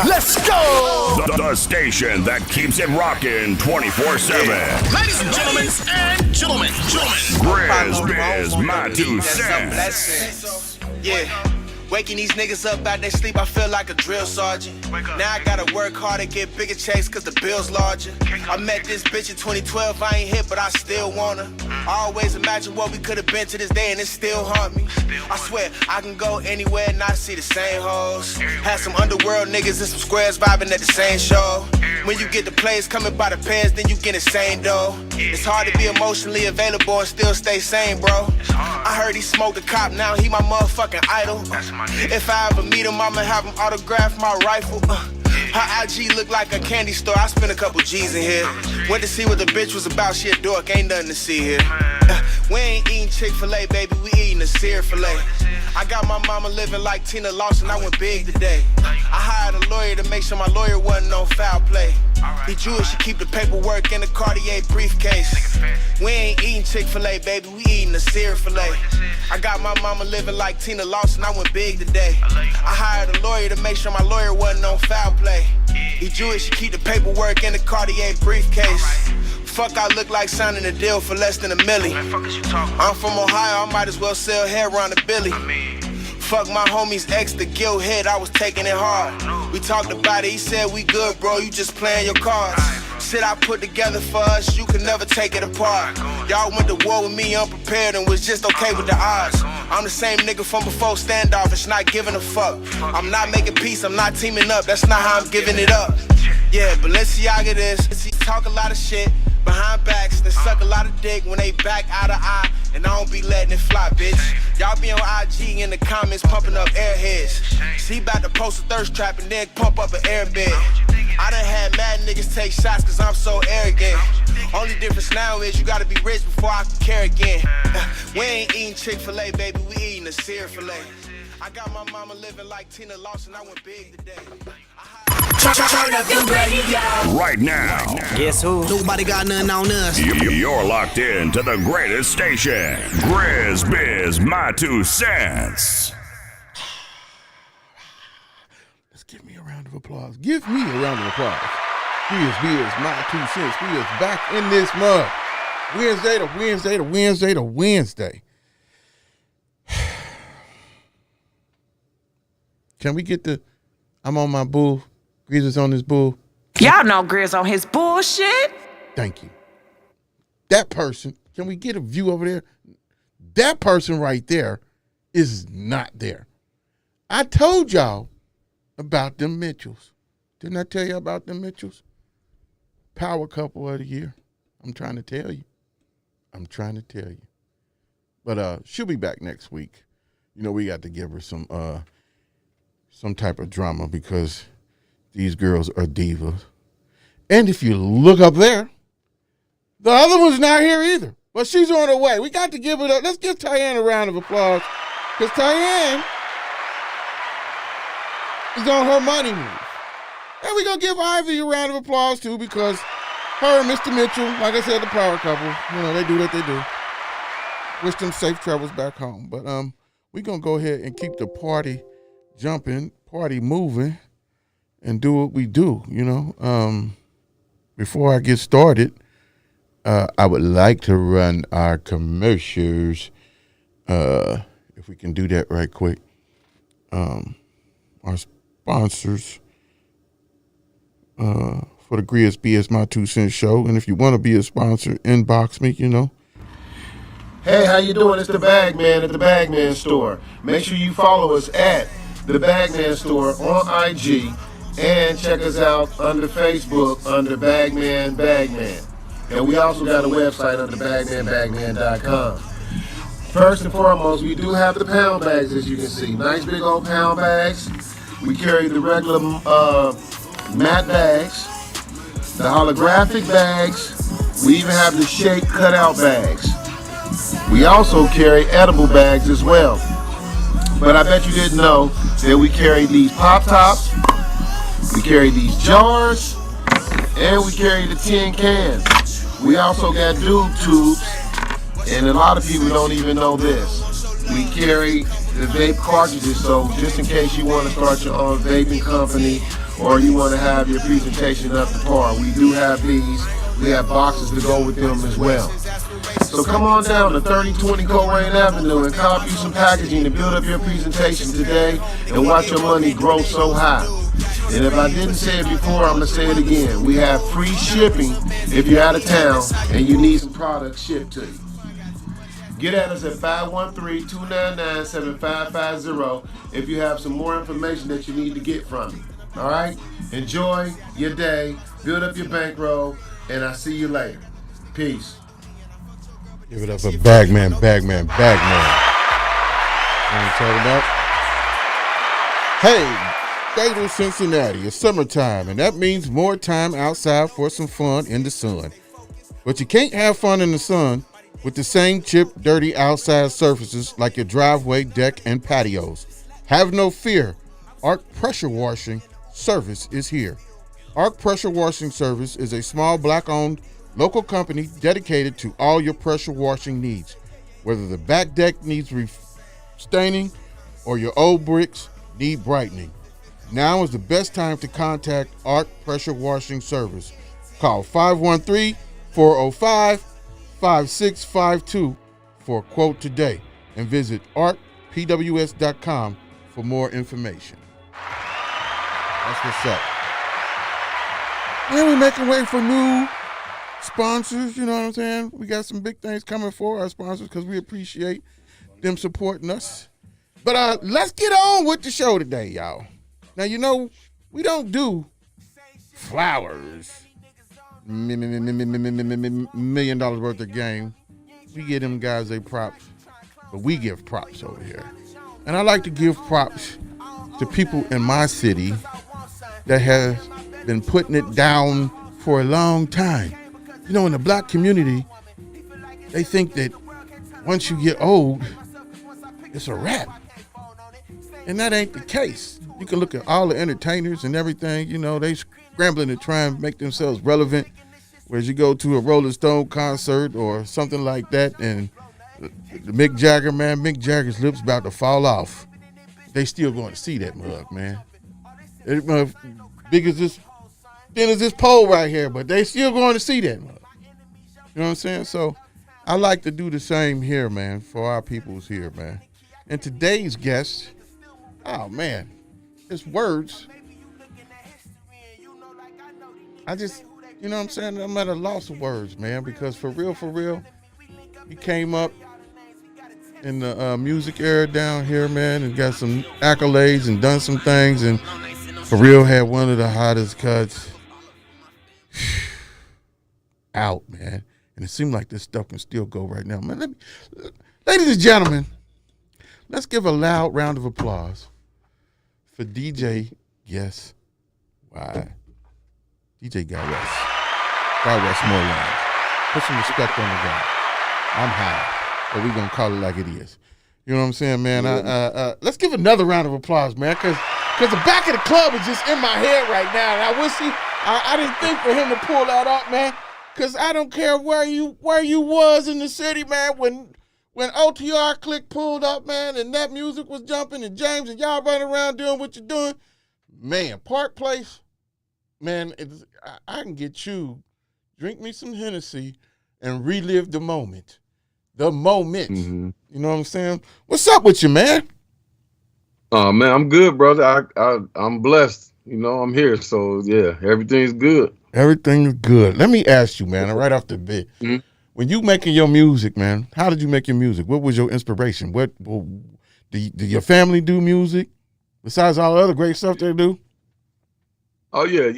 Let's go! The station that keeps it rocking 24/7. Ladies and gentlemen, GRIZZBIZ, my 2 cents. Yeah. Waking these niggas up out their sleep, I feel like a drill sergeant. Now I gotta work hard to get bigger checks cause the bill's larger. I met this bitch in 2012, I ain't hit but I still want her. I always imagine what we could've been to this day and it still haunt me. I swear, I can go anywhere and not see the same hoes. Had some underworld niggas and some squares vibing at the same show. When you get the plays coming by the pairs, then you get insane though. It's hard to be emotionally available and still stay sane, bro. I heard he smoked a cop, now he my motherfucking idol. If I ever meet him, I'ma have him autograph my rifle. Her IG look like a candy store, I spent a couple G's in here. Went to see what the bitch was about, she a dork, ain't nothing to see here. We ain't eating Chick-fil-A, baby, we eating a sear filet. I got my mama living like Tina Lawson, I went big today. I hired a lawyer to make sure my lawyer wasn't on foul play. He Jewish, she keep the paperwork in the Cartier briefcase. We ain't eating Chick-fil-A, baby, we eating a sear filet. I got my mama living like Tina Lawson, I went big today. I hired a lawyer to make sure my lawyer wasn't on foul play. He Jewish, she keep the paperwork in the Cartier briefcase. Fuck, I look like signing a deal for less than $1 million. I'm from Ohio, I might as well sell hair around the Billy. Fuck my homie's ex, the guilt hit, I was taking it hard. We talked about it, he said we good, bro, you just playing your cards. Shit I put together for us, you can never take it apart. Y'all went to war with me unprepared and was just okay with the odds. I'm the same nigga from before standoffish, not giving a fuck. I'm not making peace, I'm not teaming up, that's not how I'm giving it up. Yeah, Balenciaga this, he talk a lot of shit behind backs, they suck a lot of dick when they back out of eye, and I don't be letting it fly, bitch. Y'all be on IG in the comments pumping up airheads. See about to post a thirst trap and then pump up an airbed. I done had mad niggas take shots cause I'm so arrogant. Only difference now is you gotta be rich before I can care again. We ain't eating Chick-fil-A, baby, we eating a sear filet. I got my mama living like Tina Lawson, I went big today. turn up your radio. Right now. Guess who? Nobody got nothing on us. You're locked in to the greatest station. GRIZZBIZ, my 2 cents. Let's give me a round of applause. Give me a round of applause. GRIZZBIZ, my 2 cents. We is back in this mug. Wednesday. Can we get the I'm on my bull, Grizz is on his bull? Y'all know Grizz on his bullshit. Thank you. That person, can we get a view over there? That person right there is not there. I told y'all about them Mitchells. Didn't I tell you about them Mitchells? Power couple of the year. I'm trying to tell you. But she'll be back next week. You know, we got to give her some type of drama because these girls are divas. And if you look up there, the other one's not here either. But she's on her way. We got to give it up. Let's give Tyann a round of applause. Because Tyann is on her money move. And we're going to give Ivy a round of applause too because her and Mr. Mitchell, like I said, the power couple, you know, they do what they do. Wish them safe travels back home. But we're going to go ahead and keep the party jumping, party moving, and do what we do, you know. Before I get started, I would like to run our commercials, if we can do that right quick. Our sponsors for the GRIZZBIZ My 2 Cents show. And if you want to be a sponsor, inbox me, you know. Hey, how you doing? It's the Bagman at the Bagman Store. Make sure you follow us at the Bagman Store on IG and check us out under Facebook under Bagman. And we also got a website under bagman.com. First and foremost, we do have the pound bags, as you can see. Nice big old pound bags. We carry the regular matte bags, the holographic bags. We even have the shake cutout bags. We also carry edible bags as well. But I bet you didn't know that we carry these pop tops, we carry these jars, and we carry the tin cans. We also got dude tubes, and a lot of people don't even know this. We carry the vape cartridges, so just in case you want to start your own vaping company or you want to have your presentation up to par, we do have these. We have boxes to go with them as well. So come on down to 3020 Colerain Avenue and cop you some packaging to build up your presentation today and watch your money grow so high. And if I didn't say it before, I'm going to say it again. We have free shipping if you're out of town and you need some products shipped to you. Get at us at 513-299-7550 if you have some more information that you need to get from me. All right? Enjoy your day. Build up your bankroll. And I'll see you later. Peace. Give it up for Bagman. You know what I'm talking about? Hey, Fatal Cincinnati, it's summertime, and that means more time outside for some fun in the sun. But you can't have fun in the sun with the same chipped, dirty outside surfaces like your driveway, deck, and patios. Have no fear. Arc Pressure Washing Service is here. Arc Pressure Washing Service is a small black-owned local company dedicated to all your pressure washing needs. Whether the back deck needs staining or your old bricks need brightening, now is the best time to contact Arc Pressure Washing Service. Call 513-405-5652 for a quote today and visit arcpws.com for more information. That's what's up. And we're making way for new sponsors, you know what I'm saying? We got some big things coming for our sponsors because we appreciate them supporting us. But let's get on with the show today, y'all. Now, you know, we don't do flowers, $1 million worth of game. We give them guys their props, but we give props over here. And I like to give props to people in my city that have been putting it down for a long time. You know, in the black community, they think that once you get old, it's a wrap. And that ain't the case. You can look at all the entertainers and everything, you know, they scrambling to try and make themselves relevant. Whereas you go to a Rolling Stone concert or something like that, and Mick Jagger's lips about to fall off. They still going to see that mug, man. Big as this, thin as this pole right here, but they still going to see that mug. You know what I'm saying? So I like to do the same here, man, for our peoples here, man. And today's guest, oh man, his words. I just, you know what I'm saying? I'm at a loss of words, man, because for real, he came up in the music era down here, man, and got some accolades and done some things, and for real had one of the hottest cuts out, man. And it seemed like this stuff can still go right now, man. Ladies and gentlemen, let's give a loud round of applause for DJ Guy Westmoreland. Put some respect on the guy. I'm high, but we're going to call it like it is. You know what I'm saying, man? Let's give another round of applause, man, because the back of the club is just in my head right now. And I didn't think for him to pull that up, man, because I don't care where you was in the city, man, when OTR Click pulled up, man, and that music was jumping, and James and y'all running around doing what you're doing. Man, Park Place, man, I can get you, drink me some Hennessy, and relive the moment. The moment. Mm-hmm. You know what I'm saying? What's up with you, man? Man, I'm good, brother. I'm blessed. You know, I'm here. So, yeah, everything's good. Everything's good. Let me ask you, man, right off the bat. Mm-hmm. When you making your music, man, how did you make your music? What was your inspiration? What do your family do music besides all the other great stuff they do? Oh yeah.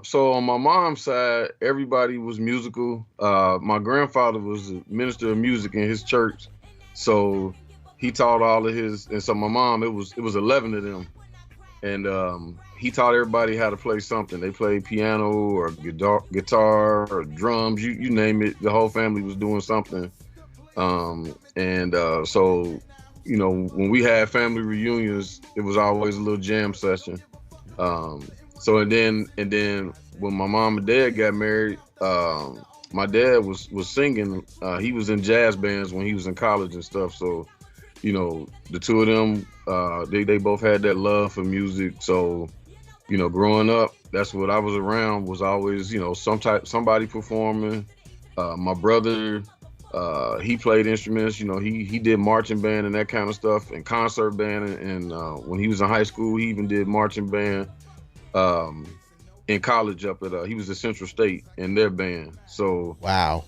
So on my mom's side, everybody was musical. My grandfather was a minister of music in his church, so he taught all of his. And so my mom, it was 11 of them, and he taught everybody how to play something. They played piano or guitar or drums, you name it. The whole family was doing something, so. You know, when we had family reunions, it was always a little jam session. And then when my mom and dad got married, my dad was singing. He was in jazz bands when he was in college and stuff. So, you know, the two of them They both had that love for music. So, growing up, that's what I was around. Was always somebody performing. My brother, he played instruments. He did marching band and that kind of stuff, and concert band. And when he was in high school, he even did marching band. In college up at he was at Central State in their band. So wow.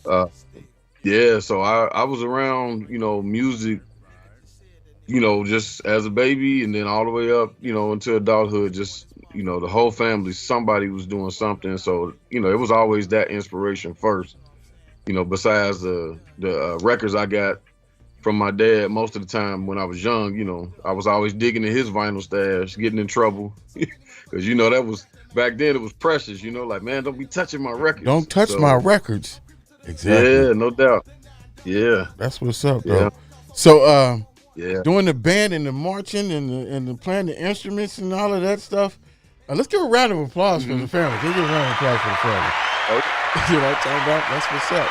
Yeah, so I was around, music, just as a baby, and then all the way up, into adulthood, just, the whole family, somebody was doing something. So, it was always that inspiration first, besides the records I got from my dad most of the time when I was young. I was always digging in his vinyl stash, getting in trouble. Because, that was, back then it was precious, like, man, don't be touching my records. Don't touch my records. Exactly. Yeah, no doubt. Yeah. That's what's up, though. Yeah. So, doing the band and the marching and the playing the instruments and all of that stuff, let's give a round of applause for the family. Let's give a round of applause for the family. Okay. You know what I'm talking about? That's what's up.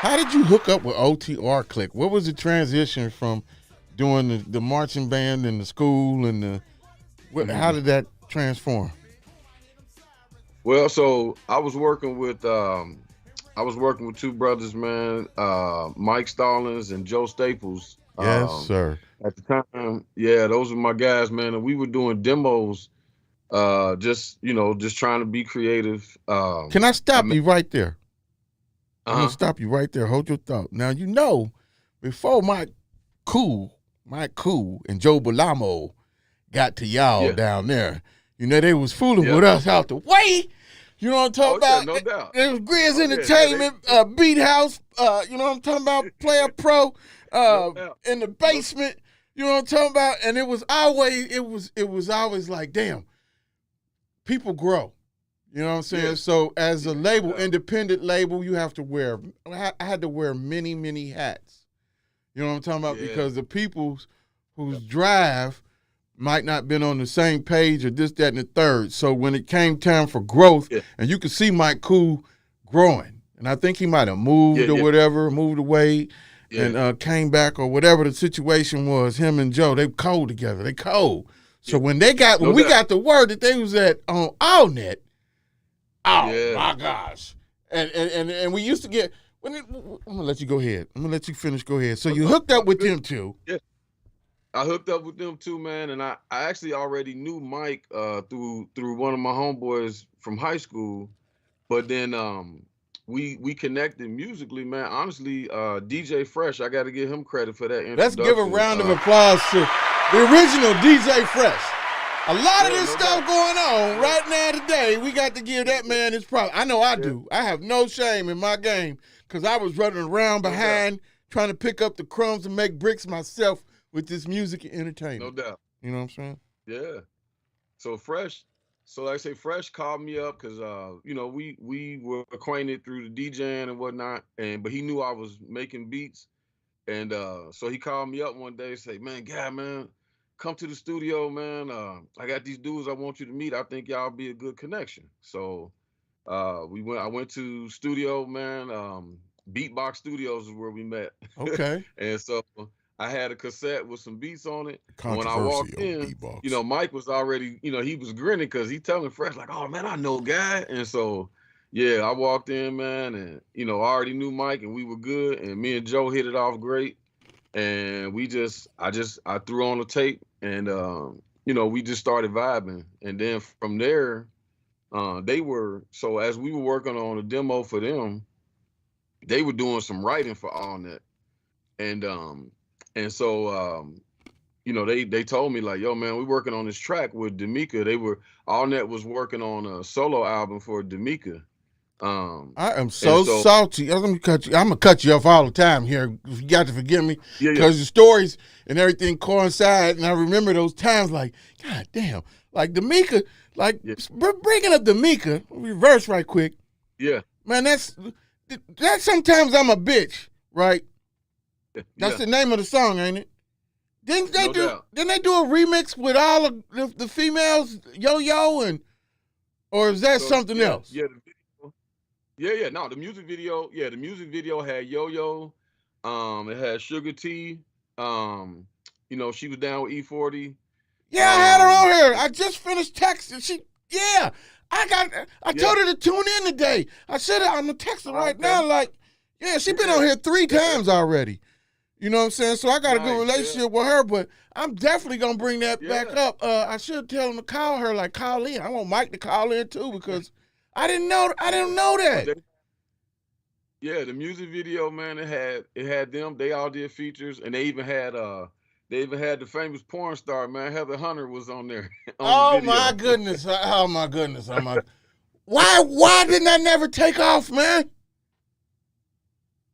How did you hook up with OTR Click? What was the transition from doing the marching band and the school and how did that transform? Well, so I was working with two brothers, man, Mike Stallings and Joe Staples. Yes, sir. At the time, those were my guys, man, and we were doing demos, just trying to be creative. Can I stop you right there? I'm gonna stop you right there. Hold your thought. Now before Mike Cool and Joe Bolamo got to y'all down there, they was fooling with us out the way. You know what I'm talking about? No doubt. It was Grizz Entertainment, Beat House, you know what I'm talking about? Player Pro, in the basement, you know what I'm talking about? And it was always like, damn, people grow. You know what I'm saying? Yeah. So as a label, independent label, you have to I had to wear many, many hats. You know what I'm talking about? Yeah. Because the people whose drive might not been on the same page or this, that, and the third. So when it came time for growth, and you could see Mike Cool growing, and I think he might have moved or whatever, moved away, and came back or whatever the situation was. Him and Joe, they cold together. They cold. So when we got the word that they was on AllNet, my gosh, and we used to get. I'm gonna let you go ahead. I'm gonna let you finish. Go ahead. So you hooked up with them two. Yeah. I hooked up with them too, man, and I actually already knew Mike through one of my homeboys from high school, but then we connected musically, man. Honestly, DJ Fresh, I got to give him credit for that introduction. Let's give a round of applause to the original DJ Fresh. A lot of this stuff going on right now today. We got to give that man his props. I know I do. I have no shame in my game because I was running around behind trying to pick up the crumbs and make bricks myself with this music and entertainment. No doubt. You know what I'm saying? Yeah. So Fresh called me up because we were acquainted through the DJing and whatnot, but he knew I was making beats, and so he called me up one day and say, "Man, Guy, man, come to the studio, man. I got these dudes I want you to meet. I think y'all be a good connection." So I went to studio, man. Beatbox Studios is where we met. Okay. And so I had a cassette with some beats on it. When I walked in, Mike was already, he was grinning because he telling Fresh like, "Oh man, I know Guy." And so, I walked in, man, and I already knew Mike, and we were good. And me and Joe hit it off great. And I threw on the tape, and we just started vibing. And then from there, so as we were working on a demo for them, they were doing some writing for AllNet, and so they told me like, "Yo, man, we working on this track with D'Amica." AllNet was working on a solo album for D'Amica. I am so salty. I'm gonna cut you off all the time here. You got to forgive me because the stories and everything coincide, and I remember those times like, God damn, like D'Amica, bringing up D'Amica. Reverse right quick. Yeah, man, that's sometimes I'm a bitch, right? That's the name of the song, ain't it? Didn't they do a remix with all of the females, Yo-Yo, or is that something else? Yeah. No, the music video had Yo-Yo, it had Suga-T, you know, she was down with E40. Yeah, I had her on here. I just finished texting. I told her to tune in today. I said it on the text right now, like, yeah, she been on here 3 times already. You know what I'm saying? So I got a good relationship with her, but I'm definitely gonna bring that back up. I should tell him to call her, like call in. I want Mike to call in too because I didn't know that. Yeah, the music video, man, it had them. They all did features, and they even had the famous porn star, man, Heather Hunter was on there. Oh my goodness! Oh my goodness! Why didn't that never take off, man?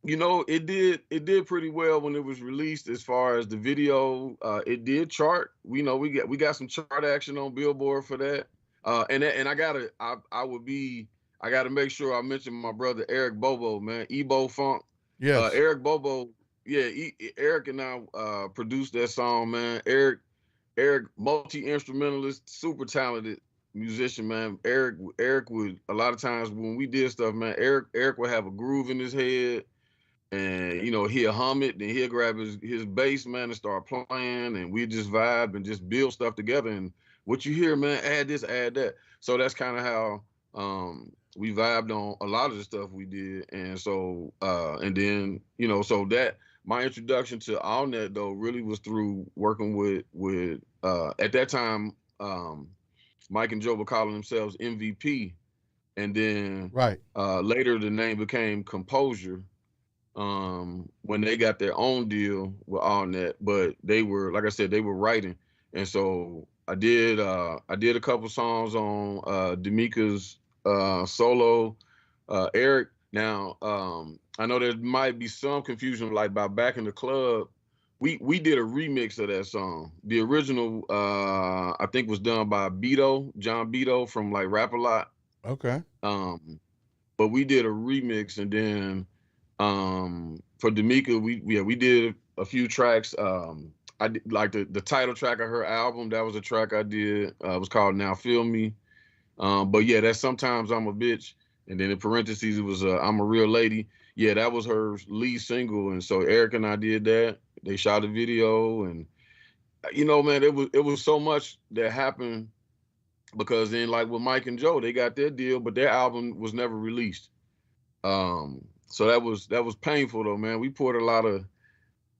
You know, it did pretty well when it was released. As far as the video, it did chart. We got some chart action on Billboard for that. And I gotta make sure I mention my brother Eric Bobo, man, Ebo Funk. Yeah, Eric Bobo. Yeah, Eric and I produced that song, man. Eric, multi-instrumentalist, super talented musician, man. Eric would, a lot of times when we did stuff, man, Eric would have a groove in his head, and you know, he'll hum it, then he'll grab his bass, man, and start playing, and we just vibe and just build stuff together. And what you hear, man, add this, add that. So that's kind of how we vibed on a lot of the stuff we did. And so and then, you know, so that my introduction to AllNet though really was through working with at that time Mike and Joe were calling themselves MVP, and then later the name became KompoZur when they got their own deal with AllNet. But they were, like I said, they were writing, and so I did a couple songs on D'Amica's solo. Eric, now I know there might be some confusion, like by Back in the Club, we did a remix of that song. The original I think was done by John Beto from like Rap A Lot. Okay. But we did a remix, and then for D'Amica we did a few tracks. I did, like the title track of her album, that was a track I did. It was called Now Feel Me. But yeah, that's Sometimes I'm a Bitch. And then in parentheses, it was I'm a Real Lady. Yeah, that was her lead single. And so Eric and I did that. They shot a video, and you know, man, it was so much that happened, because then like with Mike and Joe, they got their deal, but their album was never released. So that was painful though, man. We poured a lot of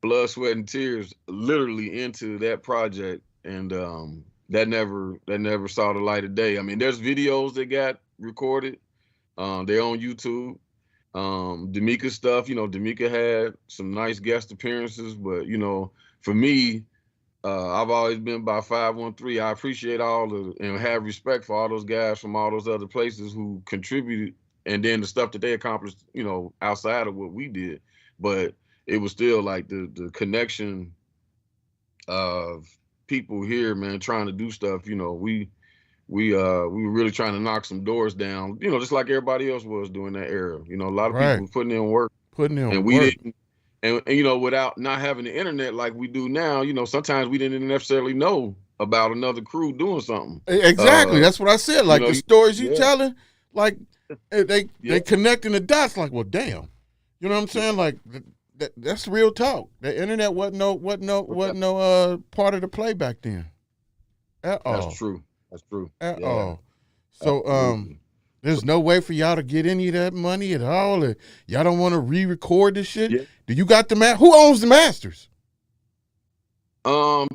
blood, sweat, and tears literally into that project, and that never saw the light of day. I mean, there's videos that got recorded. They're on YouTube. D'Amica stuff, you know, D'Amica had some nice guest appearances, but you know, for me, I've always been by 513. I appreciate and have respect for all those guys from all those other places who contributed, and then the stuff that they accomplished, you know, outside of what we did. But it was still like the connection of people here, man, trying to do stuff. You know, we were really trying to knock some doors down, you know, just like everybody else was during that era. You know, a lot of people putting in work. And we didn't, and you know, without not having the internet like we do now, you know, sometimes we didn't necessarily know about another crew doing something. Exactly. That's what I said. Like, you know, the stories you telling, like they connecting the dots, like, well, damn. You know what I'm saying? Like that's real talk. The internet wasn't no part of the play back then. At all. That's true. That's true. At all. So there's no way for y'all to get any of that money at all. Y'all don't want to re-record this shit? Yeah. Do you got who owns the masters?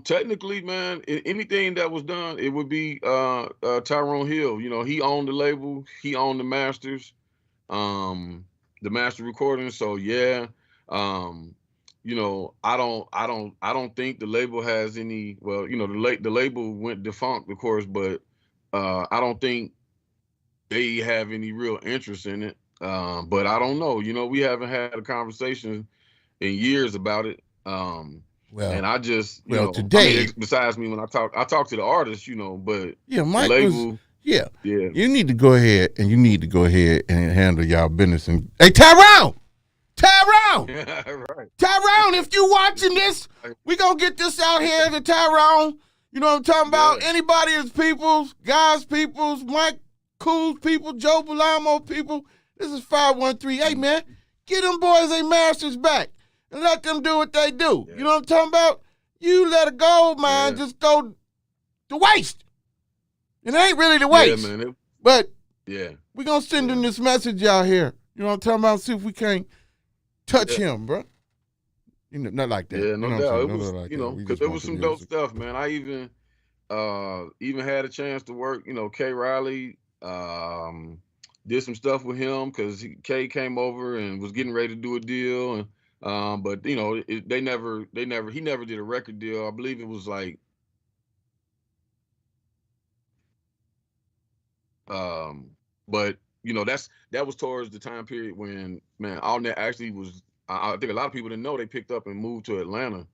Technically, man, anything that was done, it would be Tyrone Hill. You know, he owned the label, he owned the masters, the master recording. So yeah, you know, I don't think the label has any. Well, you know, the label went defunct, of course, but I don't think they have any real interest in it. But I don't know. You know, we haven't had a conversation in years about it. Well, and I just, you know, today, I mean, besides me when I talk to the artists, you know, but yeah, Mike label, yeah. You need to go ahead and handle y'all business. And hey, Tyrone, yeah, right. Tyrone, if you watching this, we gonna get this out here to Tyrone. You know what I'm talking about? Yeah. Anybody is peoples, guys peoples, Mike Cool's people, Joe Belamo people. This is 513. Hey man, get them boys their masters back and let them do what they do. Yeah. You know what I'm talking about? you let a gold mine just go to waste. It ain't really the waste. Yeah, man. But yeah, we're going to send him this message out here. You know what I'm talking about? See if we can't touch him, bro. You know, not like that. Yeah, no doubt. It was, like because there was some dope stuff, man. I even had a chance to work, K. Riley, did some stuff with him because K came over and was getting ready to do a deal, and but he never did a record deal. I believe it was like but that was towards the time period when, man, AllNet actually was, I think a lot of people didn't know, they picked up and moved to Atlanta.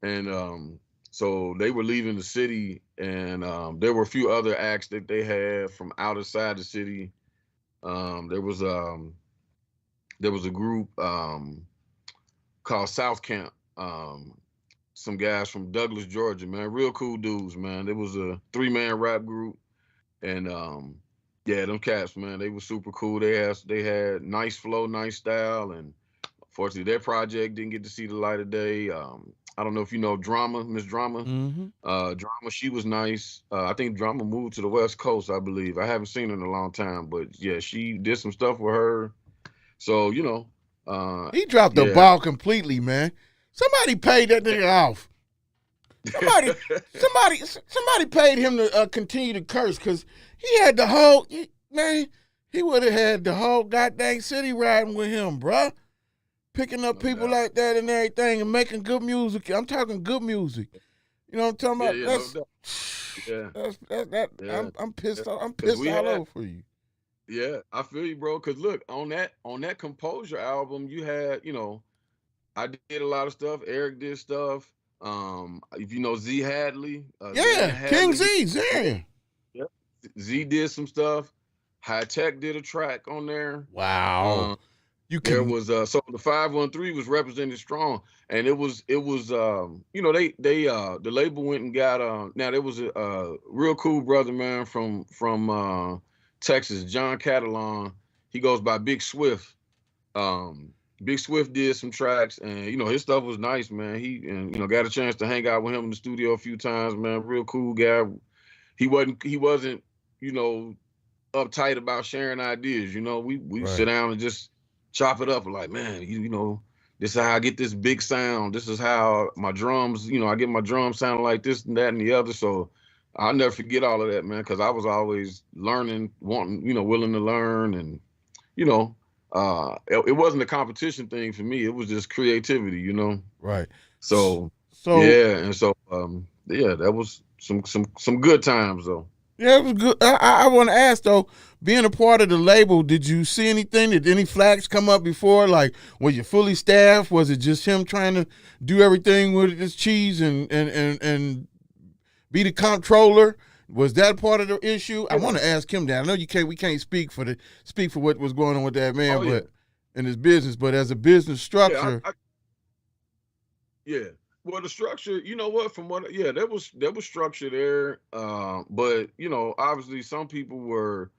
And so they were leaving the city, and there were a few other acts that they had from outside the city. There was a group called South Camp. Some guys from Douglas, Georgia, man, real cool dudes, man. It was a 3-man rap group, and them cats, man, they were super cool. They had nice flow, nice style, and unfortunately their project didn't get to see the light of day. I don't know if you know Drama, Miss Drama. Mm-hmm. Drama, she was nice. I think Drama moved to the West Coast, I believe. I haven't seen her in a long time, but yeah, she did some stuff with her. So, he dropped the ball completely, man. Somebody paid that nigga off. Somebody paid him to continue to curse, because he had the whole, man, he would have had the whole goddamn city riding with him, bruh. Picking up people like that and everything and making good music. I'm talking good music. You know what I'm talking about? I'm pissed. I'm pissed all over for you. Yeah, I feel you, bro. Cause look, on that KompoZur album, you had, I did a lot of stuff. Eric did stuff. If you know Z Hadley, King Z, yeah. Z did some stuff. High Tech did a track on there. Wow. There was so the 513 was represented strong, and it was the label went and got now there was a real cool brother, man, from Texas, John Catalan. He goes by Big Swift. Big Swift did some tracks, and his stuff was nice, man. He got a chance to hang out with him in the studio a few times, man. Real cool guy. He wasn't uptight about sharing ideas. We sit down and just chop it up, like, man, this is how I get this big sound. This is how my drums, I get my drums sounding like this and that and the other. So I'll never forget all of that, man, because I was always learning, wanting, willing to learn. And, it wasn't a competition thing for me. It was just creativity, Right. So yeah. And so, that was some good times, though. Yeah, it was good. I want to ask, though, being a part of the label, did you see anything? Did any flags come up before? Like, was you fully staffed? Was it just him trying to do everything with his cheese and be the controller? Was that part of the issue? I want to ask him that. I know we can't speak for what was going on with that man, but in his business, but as a business structure. Yeah. Well, the structure, you know what? There was structure there, but obviously some people were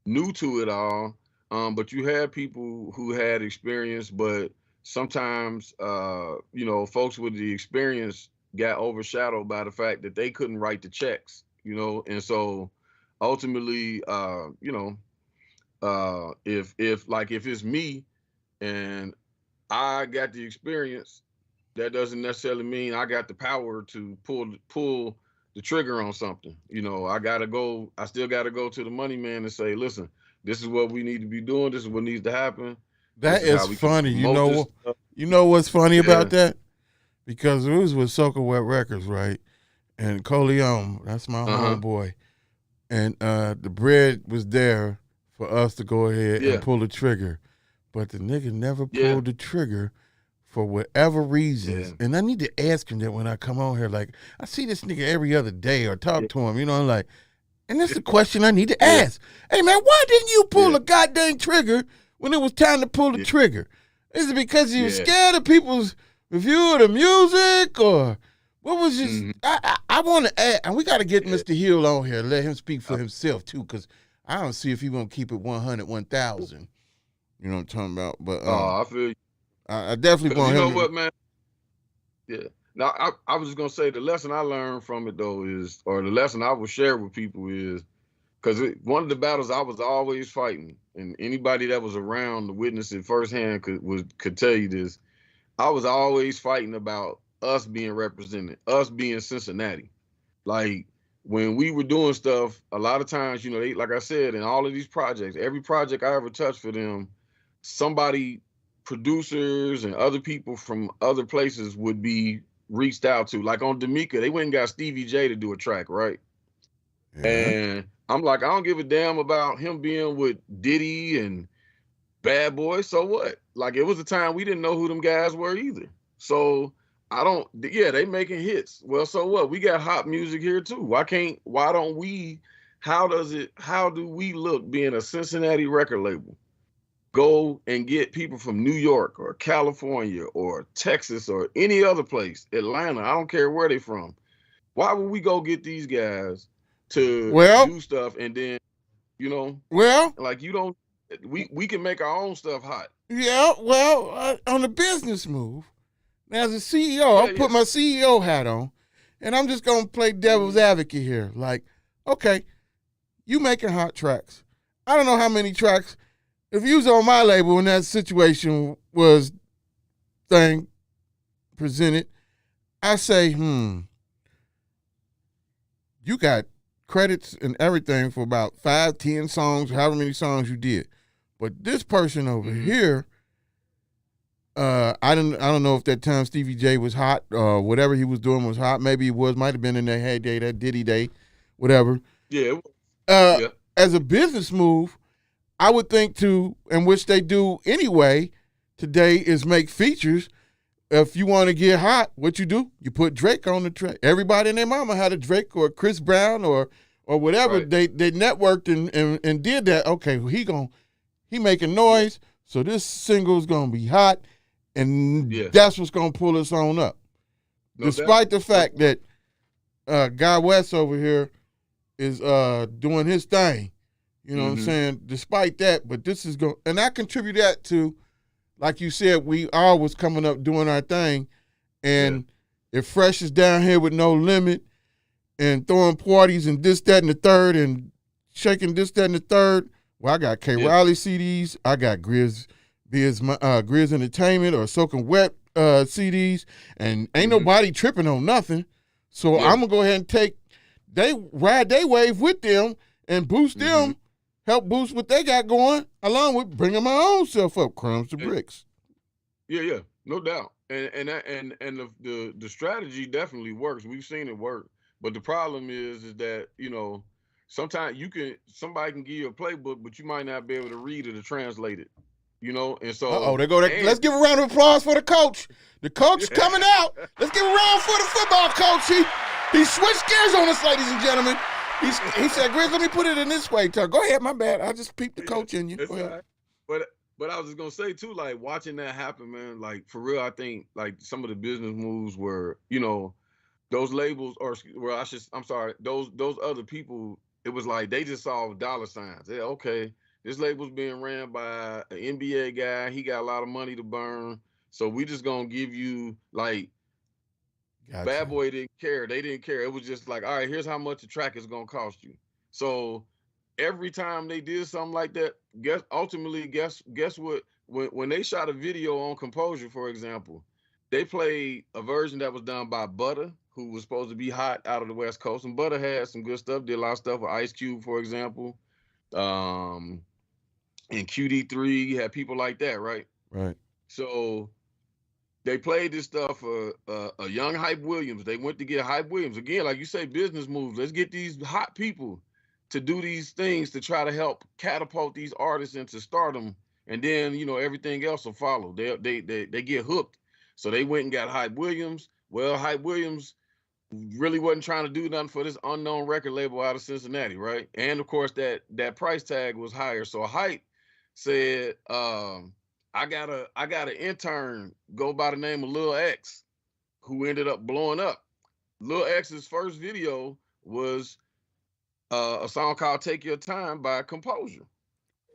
new to it all, but you had people who had experience, but sometimes, folks with the experience got overshadowed by the fact that they couldn't write the checks, and so ultimately, if it's me and I got the experience, that doesn't necessarily mean I got the power to pull the trigger on something. I still gotta go to the money man and say, listen, this is what we need to be doing. This is what needs to happen. That is funny. You know what's funny about that? Because it was with Soca Wet Records, right? And Coleon, that's my homeboy. And the bread was there for us to go ahead and pull the trigger. But the nigga never pulled the trigger for whatever reasons. And I need to ask him that when I come on here. Like, I see this nigga every other day or talk to him, I'm like, and that's the question I need to ask. Hey, man, why didn't you pull a goddamn trigger when it was time to pull the trigger? Is it because you were scared of people's review of the music, or what was just, I want to add, and we got to get Mr. Hill on here, let him speak for himself too, because I don't see if he won't keep it 100, 1,000. You know what I'm talking about? But I feel you. I definitely want him. You know what, man? Yeah. Now, I was just gonna say the lesson I learned from it though is, or the lesson I would share with people is, because one of the battles I was always fighting, and anybody that was around to witness it firsthand could tell you this. I was always fighting about us being represented, us being Cincinnati. Like when we were doing stuff, a lot of times, you know, they, like I said, in all of these projects, every project I ever touched for them, somebody, producers and other people from other places would be reached out to. Like on D'Amica, they went and got Stevie J to do a track, right? Yeah. And I'm like, I don't give a damn about him being with Diddy and Bad Boy. So what? Like, it was a time we didn't know who them guys were either. So yeah, they making hits. Well, so what? We got hot music here too. Why don't we, how do we look being a Cincinnati record label? Go and get people from New York or California or Texas or any other place, Atlanta, I don't care where they from. Why would we go get these guys to do stuff and then, you know, like you don't, we can make our own stuff hot. Yeah, well, on the business move, now as a CEO, I'll put my CEO hat on, and I'm just going to play devil's advocate here. Like, okay, you making hot tracks. I don't know how many tracks, if you was on my label when that situation was presented, I say, you got credits and everything for about 5, 10 songs, however many songs you did. But this person over here, I don't know if that time Stevie J was hot, whatever he was doing was hot. Maybe he might have been in that heyday, that Diddy day, whatever. Yeah. As a business move, I would think to, and which they do anyway today, is make features. If you want to get hot, what you do? You put Drake on the track. Everybody and their mama had a Drake or Chris Brown or whatever. Right. They networked and did that. Okay, well, he making noise, so this single is gonna be hot, and that's what's gonna pull us on up. No Despite doubt. The fact that Guy West over here is doing his thing. You know what I'm saying? Despite that, but this is going, and I contribute that to, like you said, we all was coming up doing our thing, and if Fresh is down here with No Limit and throwing parties and this, that, and the third, and shaking this, that, and the third, well, I got K. Riley CDs, I got Grizz Entertainment or Soaking Wet CDs, and ain't nobody tripping on nothing. So I'm gonna go ahead and ride they wave with them and boost them. Help boost what they got going, along with bringing my own self up, crumbs to bricks. Yeah, no doubt. And the strategy definitely works. We've seen it work. But the problem is that, you know, sometimes somebody can give you a playbook, but you might not be able to read it or translate it. You know, and so they go. Let's give a round of applause for the coach. The coach is coming out. Let's give a round for the football coach. He switched gears on us, ladies and gentlemen. He said, Grizz, let me put it in this way. Go ahead, my bad. I just peeped the coach in you. Right. But I was just gonna say too, like watching that happen, man, like for real, I think like some of the business moves were, you know, those labels those other people, it was like they just saw dollar signs. Yeah, okay, this label's being ran by an NBA guy, he got a lot of money to burn. So we just gonna give you like Gotcha. Bad Boy didn't care. They didn't care. It was just like, all right, here's how much a track is gonna cost you. So every time they did something like that, guess what? When they shot a video on KompoZur, for example, they played a version that was done by Butter, who was supposed to be hot out of the West Coast, and Butter had some good stuff. Did a lot of stuff with Ice Cube, for example, and QD3. You had people like that, right? Right. So they played this stuff for a young Hype Williams. They went to get Hype Williams. Again, like you say, business moves. Let's get these hot people to do these things to try to help catapult these artists into stardom. And then, you know, everything else will follow. They get hooked. So they went and got Hype Williams. Well, Hype Williams really wasn't trying to do nothing for this unknown record label out of Cincinnati, right? And, of course, that price tag was higher. So Hype said, I got an intern go by the name of Lil X, who ended up blowing up. Lil X's first video was a song called "Take Your Time" by KompoZur.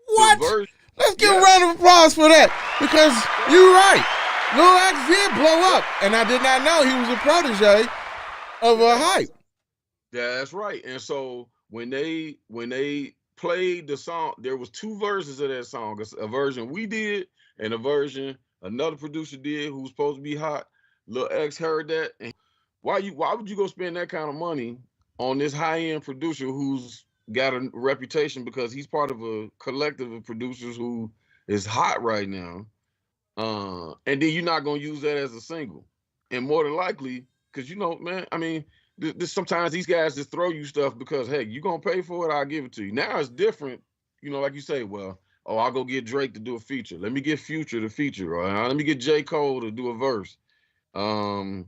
What? Let's give a round of applause for that, because you're right. Lil X did blow up, and I did not know he was a protege of a Hype. Yeah, that's right. And so when they played the song, there was two versions of that song. A version we did and a version another producer did who's supposed to be hot. Lil X heard that, and why would you go spend that kind of money on this high-end producer who's got a reputation because he's part of a collective of producers who is hot right now, and then you're not gonna use that as a single, and more than likely, because man, I mean, sometimes these guys just throw you stuff because hey, you gonna pay for it, I'll give it to you. Now it's different, like you say, well, I'll go get Drake to do a feature. Let me get Future to feature, or let me get J. Cole to do a verse. Andre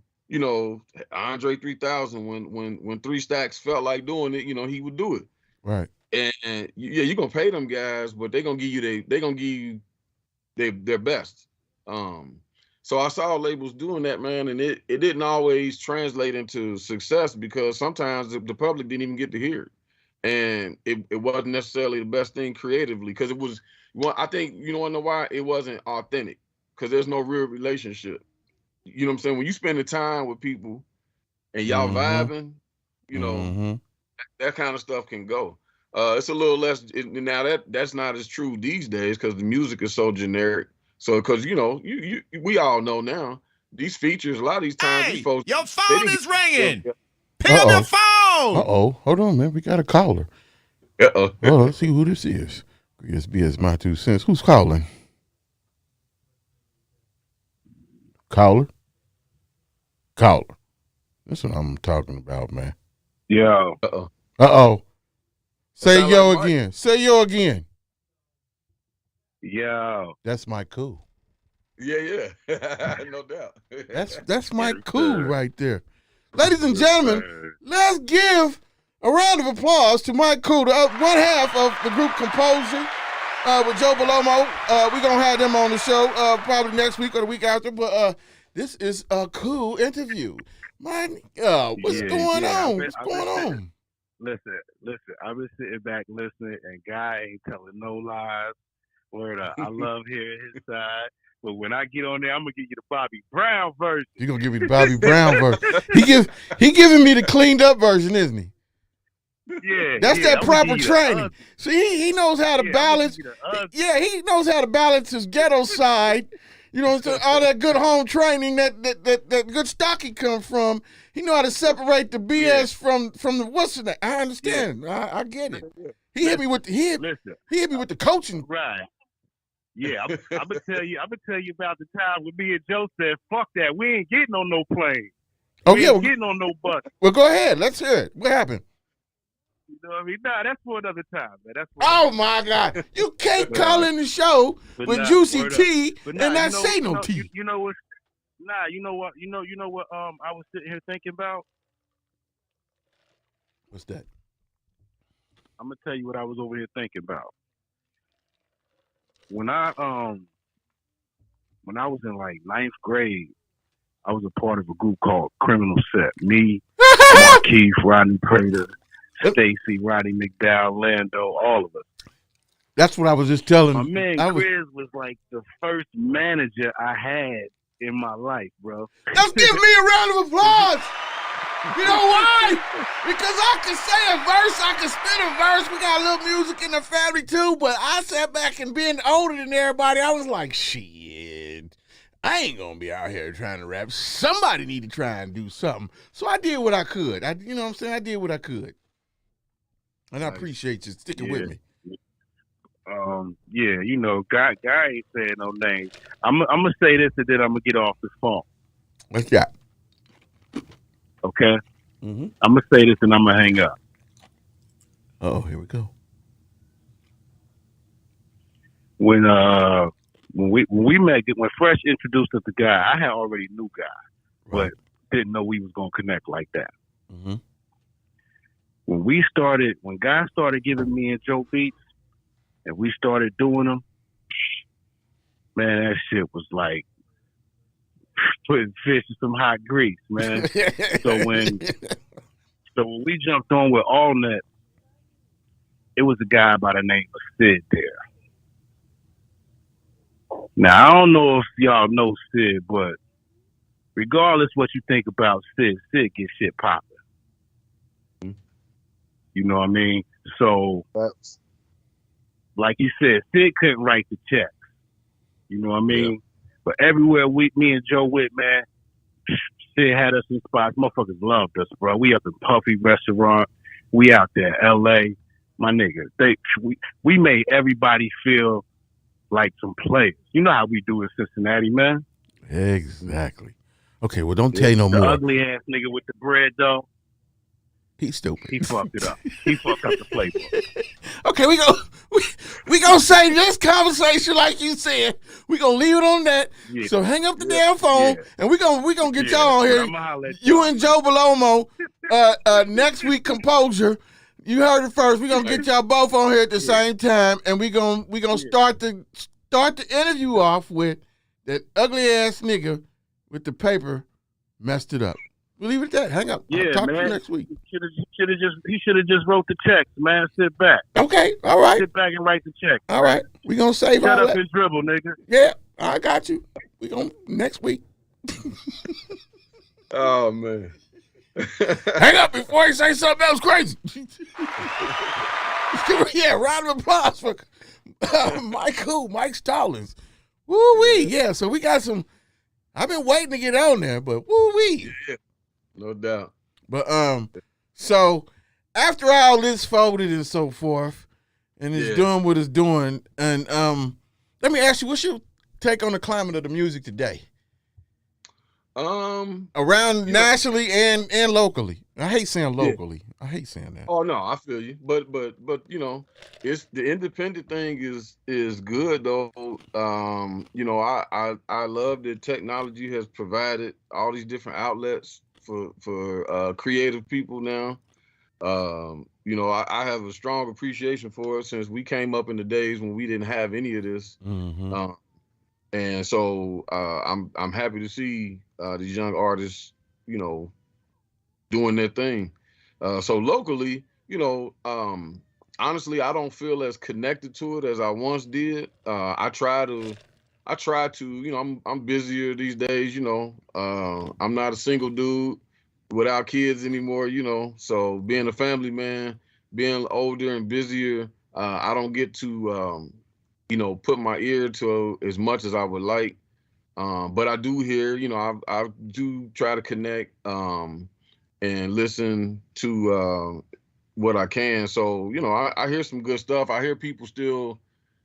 3000, when 3 Stacks felt like doing it, he would do it. Right. And you're gonna pay them guys, but they're gonna give you their best. So I saw labels doing that, man, and it didn't always translate into success because sometimes the public didn't even get to hear it. And it wasn't necessarily the best thing creatively because it was, I think, you wanna know why? It wasn't authentic because there's no real relationship. You know what I'm saying? When you spend the time with people and y'all vibing, that kind of stuff can go. It's a little less now. That's not as true these days because the music is so generic. So because we all know now these features. A lot of these times, these folks, your phone is ringing. Pick up your phone. Hold on, man. We got a caller. Well, let's see who this is. GRIZZBIZMY2SENSE. Who's calling? Caller. That's what I'm talking about, man. Yo. Say yo again. Say yo again. Yo. That's my cool. Yeah. No doubt. That's my cool right there. Ladies and gentlemen, let's give a round of applause to Mike Cool, one half of the group KompoZur with Joe Bellomo. We're going to have them on the show probably next week or the week after, but this is a cool interview. Man, what's going on? What's going on? Listen. I've been sitting back listening, and Guy ain't telling no lies. Word up. I love hearing his side. But when I get on there, I'm gonna give you the Bobby Brown version. You're gonna give me the Bobby Brown version. He giving me the cleaned up version, isn't he? Yeah. That's that proper training. See, he knows how to balance. He knows how to balance his ghetto side. All that good home training that good stock he comes from. He know how to separate the BS from the what's in I understand. Yeah. I get it. He hit me with the coaching. Right. Yeah, I'm gonna tell you about the time when me and Joe said, "Fuck that, we ain't getting on no plane. We ain't getting on no bus." Well, go ahead. Let's hear it. What happened? You know what I mean? Nah, that's for another time, man. My God, you can't call in the show with Juicy T and not say no T. You know what? Nah, you know what? You know what? I was sitting here thinking about. What's that? I'm gonna tell you what I was over here thinking about. When I was in like 9th grade, I was a part of a group called Criminal Set. Me, Markeith, Rodney Prater, Stacy, Rodney McDowell, Lando, all of us. That's what I was just telling. My man Grizz was like the first manager I had in my life, bro. Let's give me a round of applause. You know why? Because I can say a verse, I can spit a verse. We got a little music in the family too, but I sat back and being older than everybody, I was like, shit, I ain't gonna be out here trying to rap. Somebody need to try and do something. So I did what I could. You know what I'm saying? I did what I could. And I appreciate you sticking with me. Guy ain't saying no names. I'm gonna say this and then I'm gonna get off this phone. What's that? Okay? Mm-hmm. I'm going to say this and I'm going to hang up. Oh, here we go. When we met, when Fresh introduced us to Guy, I had already knew Guy, but didn't know we was going to connect like that. Mm-hmm. When Guy started giving me and Joe beats, and we started doing them, man, that shit was like putting fish in some hot grease, man. So when we jumped on with AllNet, it was a guy by the name of Sid there. Now, I don't know if y'all know Sid, but regardless what you think about Sid gets shit popping. You know what I mean? So, like you said, Sid couldn't write the checks. You know what I mean? Yeah. But everywhere me and Joe went, man, Sid had us in spots. Motherfuckers loved us, bro. We up in Puffy Restaurant. We out there, L.A. My nigga, we made everybody feel like some players. You know how we do in Cincinnati, man. Exactly. Okay, well, don't tell you no more. The ugly ass nigga with the bread, though. He's stupid. He fucked it up. He fucked up the playbook. Okay, we gonna say this conversation like you said. We gonna leave it on that. Yeah. So hang up the damn phone, and we gonna get y'all on here. You and Joe Belomo, next week KompoZur. You heard it first. We gonna get y'all both on here at the same time, and we gonna start the interview off with that ugly ass nigga with the paper messed it up. We'll leave it at that. Hang up. Yeah, I'll talk man. to you next week. He should have just wrote the checks, man. Sit back. Okay, all right. Sit back and write the check. All right. We gonna save Shut all up that. and dribble, nigga. Yeah, I got you. We gonna next week. Oh man. Hang up before he say something else crazy. Yeah, round of applause for Mike Stallings. Woo-wee. Yeah, so we got some. I've been waiting to get on there, but woo-wee. Yeah, no doubt. But so after all this folded and so forth, and it's doing what it's doing, and let me ask you, what's your take on the climate of the music today? Around nationally and locally. I hate saying locally. Yeah. I hate saying that. Oh no, I feel you. But you know, it's the independent thing is good though. You know, I love that technology has provided all these different outlets for creative people now. You know, I have a strong appreciation for it since we came up in the days when we didn't have any of this. Mm-hmm. And so I'm happy to see these young artists, you know, doing their thing. So locally, you know, honestly, I don't feel as connected to it as I once did. I try to, you know, I'm busier these days, you know. I'm not a single dude without kids anymore, you know. So being a family man, being older and busier, I don't get to, you know, put my ear to as much as I would like. But I do hear, you know, I do try to connect and listen to what I can. So, you know, I hear some good stuff. I hear people still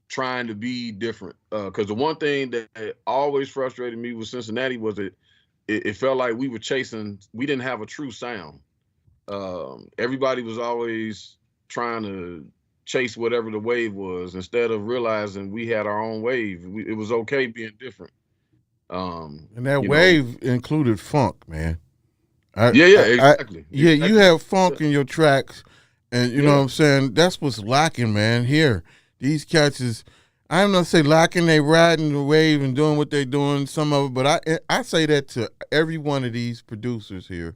trying to be different. Because the one thing that always frustrated me with Cincinnati was that it felt like we didn't have a true sound. Everybody was always trying to chase whatever the wave was instead of realizing we had our own wave. It was okay being different. And that wave included funk, man. Exactly. You have funk in your tracks, and you know what I'm saying? That's what's lacking, man. Here, these cats is, I'm not say lacking, they riding the wave and doing what they doing, some of it, but I say that to every one of these producers here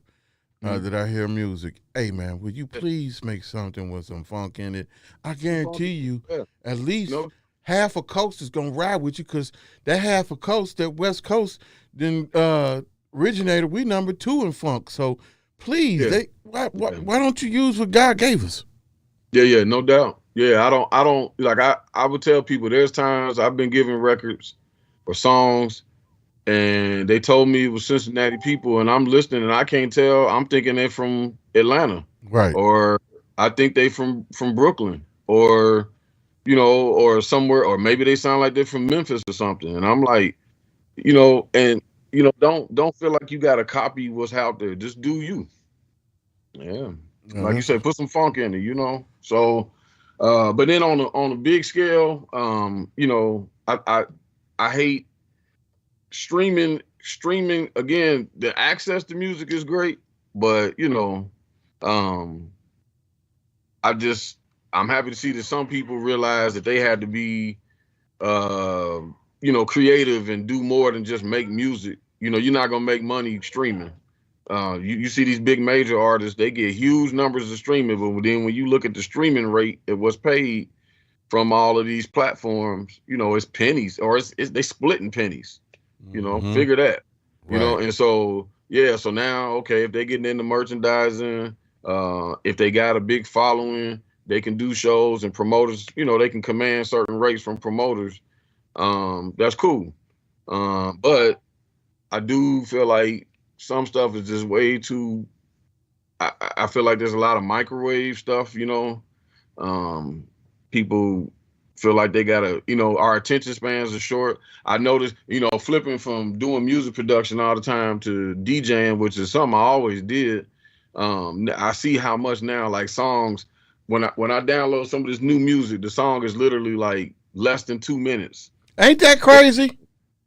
that I hear music. Hey, man, would you please make something with some funk in it? I guarantee you at least half a coast is going to ride with you, because that half a coast, that West Coast, then originated, we number 2 in funk. So please, why don't you use what God gave us? Yeah, no doubt. Yeah, I don't like, I would tell people there's times I've been given records or songs and they told me it was Cincinnati people, and I'm listening and I can't tell. I'm thinking they're from Atlanta. Right. Or I think they from Brooklyn, or, you know, or somewhere, or maybe they sound like they're from Memphis or something. And I'm like, you know, and, you know, don't feel like you got to copy what's out there. Just do you. Yeah. Like you said, put some funk in it, you know? So, but then on a big scale, you know, I hate streaming again. The access to music is great, but you know, I'm happy to see that some people realize that they had to be, you know, creative and do more than just make music. You know, you're not gonna make money streaming. You see these big major artists, they get huge numbers of streaming, but then when you look at the streaming rate, it was paid from all of these platforms, you know, it's pennies, or it's they splitting pennies. You know, figure that. You know, and so yeah, so now okay, if they're getting into merchandising, if they got a big following, they can do shows, and promoters, you know, they can command certain rates from promoters. That's cool. But I do feel like some stuff is just way too. I feel like there's a lot of microwave stuff, you know. People feel like they gotta, you know, our attention spans are short. I noticed, you know, flipping from doing music production all the time to DJing, which is something I always did. I see how much now, like songs, when I download some of this new music, the song is literally like less than 2 minutes. Ain't that crazy?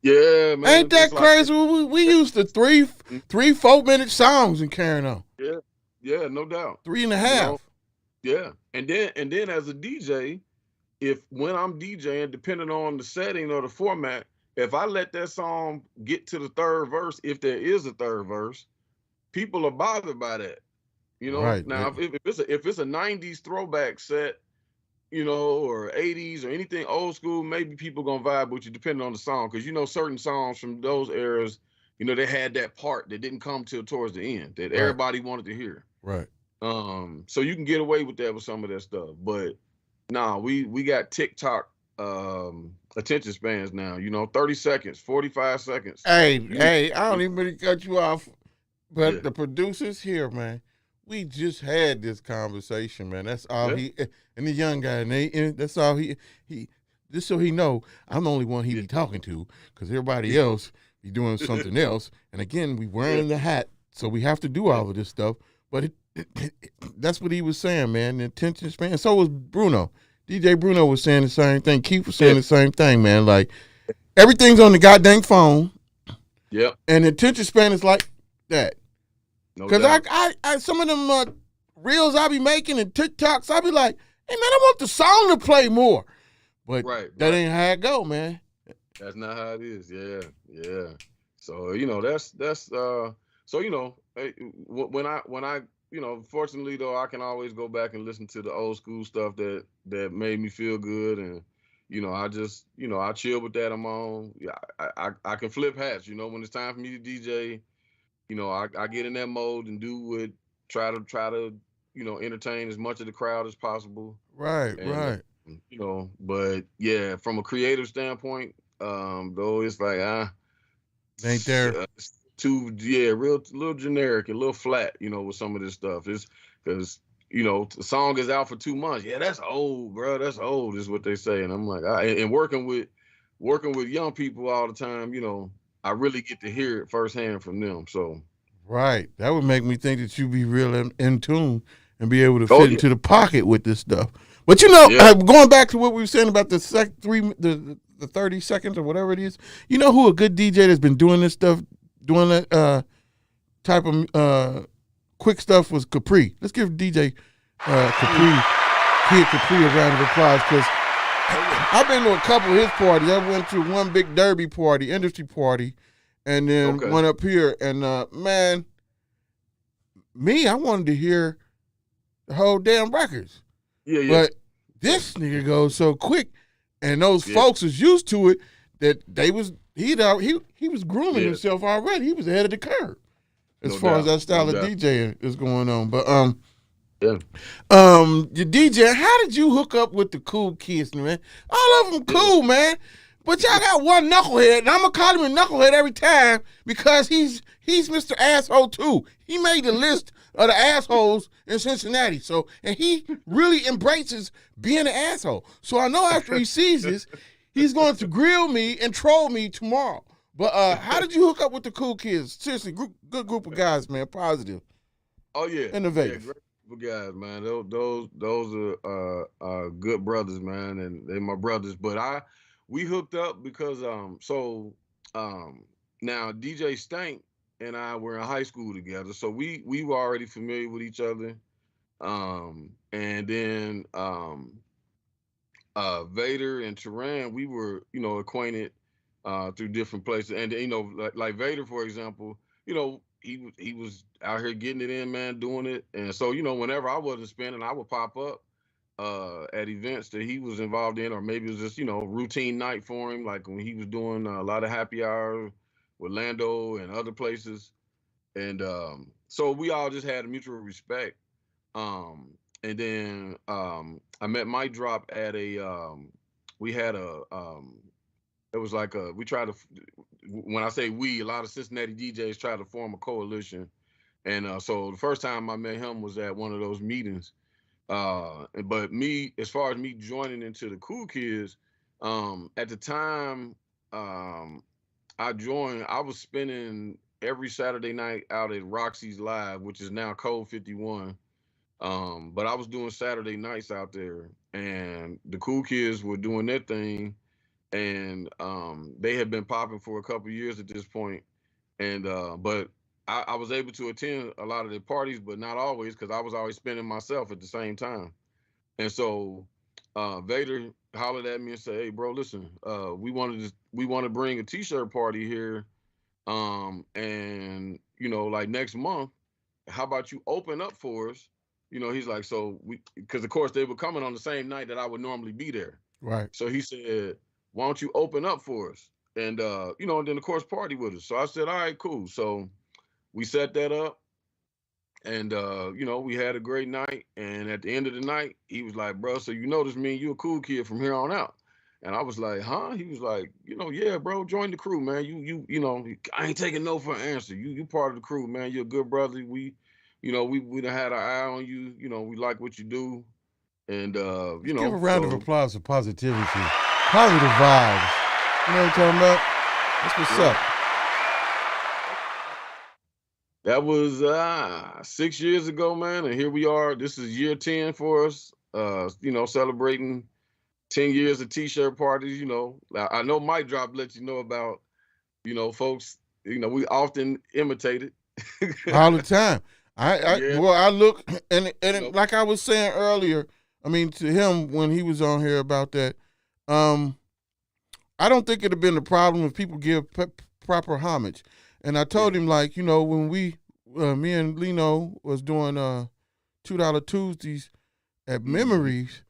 Yeah, man. Ain't that crazy? We used to 3-4 minute songs and carrying on. Yeah, no doubt. 3.5. You know? Yeah, and then as a DJ, when I'm DJing, depending on the setting or the format, if I let that song get to the third verse, if there is a third verse, people are bothered by that. You know, right, now if it's a 90s throwback set, you know, or 80s or anything old school, maybe people gonna vibe with you depending on the song, because you know certain songs from those eras, you know, they had that part that didn't come till towards the end that everybody wanted to hear. Right. So you can get away with that with some of that stuff, but nah, we got TikTok attention spans now. You know, 30 seconds, 45 seconds. Hey, I don't even really cut you off, but the producers here, man, we just had this conversation, man. That's all he and the young guy, and that's all he just so he know I'm the only one he be talking to, because everybody else be doing something else. And again, we wearing the hat, so we have to do all of this stuff. But that's what he was saying, man. The attention span. So was Bruno. DJ Bruno was saying the same thing. Keith was saying the same thing, man. Like, everything's on the goddamn phone. Yep. And the attention span is like that. Because No I some of them reels I be making and TikToks, I be like, hey, man, I want the song to play more. But that ain't how it go, man. That's not how it is. Yeah. So, you know, that's so, you know, when I you know, fortunately though, I can always go back and listen to the old school stuff that made me feel good, and you know, I just, you know, I chill with that. I'm on. I can flip hats. You know, when it's time for me to DJ, you know, I get in that mode and try to you know, entertain as much of the crowd as possible. Right. You know, but yeah, from a creative standpoint, though, it's like ain't there. Real little generic and a little flat, you know, with some of this stuff. It's because, you know, the song is out for 2 months. Yeah, that's old, bro. That's old, is what they say. And I'm like, and working with young people all the time, you know, I really get to hear it firsthand from them. So, right, that would make me think that you be real in tune and be able to fit into the pocket with this stuff. But you know, going back to what we were saying about the 30 seconds or whatever it is, you know who a good DJ that's been doing this stuff, doing that type of quick stuff was Capri. Let's give DJ Capri a round of applause, because I've been to a couple of his parties. I went to one big derby party, industry party, and then one up here. And man, I wanted to hear the whole damn records. Yeah. But this nigga goes so quick, and those folks was used to it that he was grooming himself already. He was ahead of the curve as far as that style of DJing is going on. But your DJ, how did you hook up with the cool kids, man? All of them cool, man. But y'all got one knucklehead, and I'm gonna call him a knucklehead every time, because he's Mr. Asshole too. He made the list of the assholes in Cincinnati. So, and he really embraces being an asshole. So I know after he sees this, he's going to grill me and troll me tomorrow. But how did you hook up with the cool kids? Seriously, good group of guys, man. Positive. Oh yeah, innovative. Yeah, great group of guys, man. Those are good brothers, man, and they're my brothers. But we hooked up because now DJ Stank and I were in high school together, so we were already familiar with each other. And then Vader and Turan, we were, you know, acquainted through different places. And you know, like Vader, for example, you know, he was out here getting it in, man, doing it. And so, you know, whenever I wasn't spinning, I would pop up at events that he was involved in, or maybe it was just, routine night for him, like when he was doing a lot of happy hour with Lando and other places. And so we all just had a mutual respect. And then I met Mike Drop at we had it was like we tried to, when I say we, a lot of Cincinnati DJs tried to form a coalition. And so the first time I met him was at one of those meetings. But me, as far as me joining into the Cool Kids, at the time I joined, I was spending every Saturday night out at Roxy's Live, which is now Code 51. But I was doing Saturday nights out there, and the Cool Kids were doing their thing, and they had been popping for a couple years at this point. And but I was able to attend a lot of their parties, but not always, because I was always spending myself at the same time. And so Vader hollered at me and said, "Hey, bro, listen, we want to bring a t-shirt party here, and like next month, how about you open up for us?" He's like, so because of course they were coming on the same night that I would normally be there. Right. So he said, "Why don't you open up for us?" And and then of course party with us. So I said, "All right, cool." So we set that up, and we had a great night. And at the end of the night, he was like, "Bro, so this mean you a cool kid from here on out?" And I was like, "Huh?" He was like, "Yeah, bro, join the crew, man. I ain't taking no for an answer. You part of the crew, man. You're a good brother. We done had our eye on you. We like what you do." And give a round of applause for positivity, positive vibes. You know what I'm talking about? That's what's up. That was 6 years ago, man, and here we are. This is year 10 for us. Celebrating 10 years of t-shirt parties. I know Mike Drop let you know about, folks. We often imitate it all the time. I look and like I was saying earlier, I mean to him when he was on here about that, I don't think it'd have been a problem if people give proper homage. And I told him, like, when me and Lino was doing $2 Tuesdays at Memories,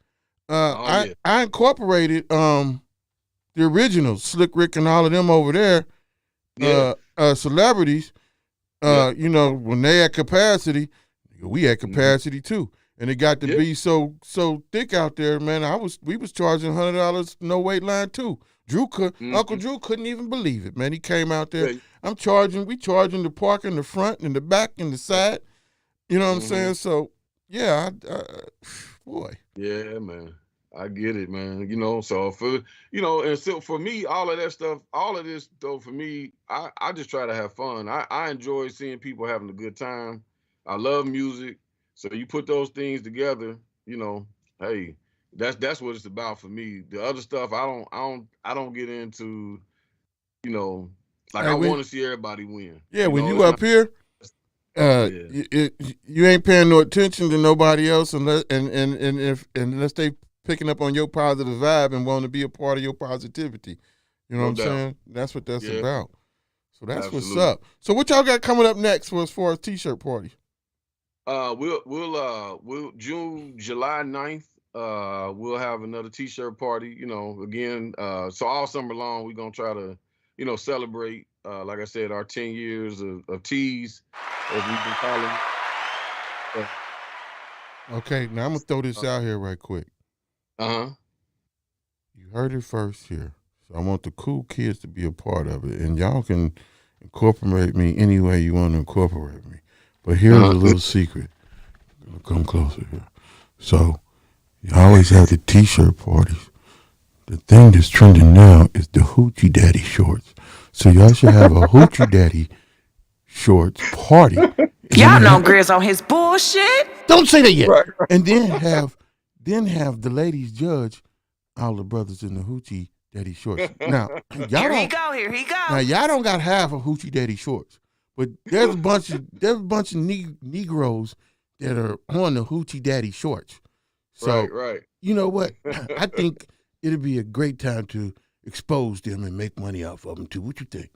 I incorporated the originals, Slick Rick and all of them over there, celebrities. When they at capacity, we had capacity too. And it got to be so thick out there, man. We was charging $100 no wait line too. Uncle Drew couldn't even believe it, man. He came out there. We charging the park in the front and the back and the side. You know what I'm saying? So yeah, boy. Yeah, man. I get it, man. So for and so for me, all of that stuff, all of this though, for me, I just try to have fun. I enjoy seeing people having a good time. I love music. So you put those things together, hey, that's what it's about for me. The other stuff I don't get into, I want to see everybody win. Yeah, when you up here, you ain't paying no attention to nobody else unless they picking up on your positive vibe and want to be a part of your positivity. You know what I'm saying? That's what that's about. So that's what's up. So what y'all got coming up next as far as t-shirt party? We'll July 9th, we'll have another t-shirt party, again, so all summer long we're gonna try to, celebrate, like I said, our 10 years of tees, as we've been calling it. Okay, now I'm gonna throw this out here right quick. You heard it first here. So I want the cool kids to be a part of it. And y'all can incorporate me any way you want to incorporate me. But here's a little secret. I'm gonna come closer here. So you always have the t-shirt parties. The thing that's trending now is the Hoochie Daddy shorts. So y'all should have a Hoochie Daddy shorts party. Y'all know Grizz on his bullshit. Don't say that yet. Right. And then have the ladies judge all the brothers in the Hoochie Daddy shorts. Now, here he go. Now y'all don't got half of Hoochie Daddy shorts, but there's a bunch of Negroes that are on the Hoochie Daddy shorts. So right. You know what? I think it'd be a great time to expose them and make money off of them too. What you think?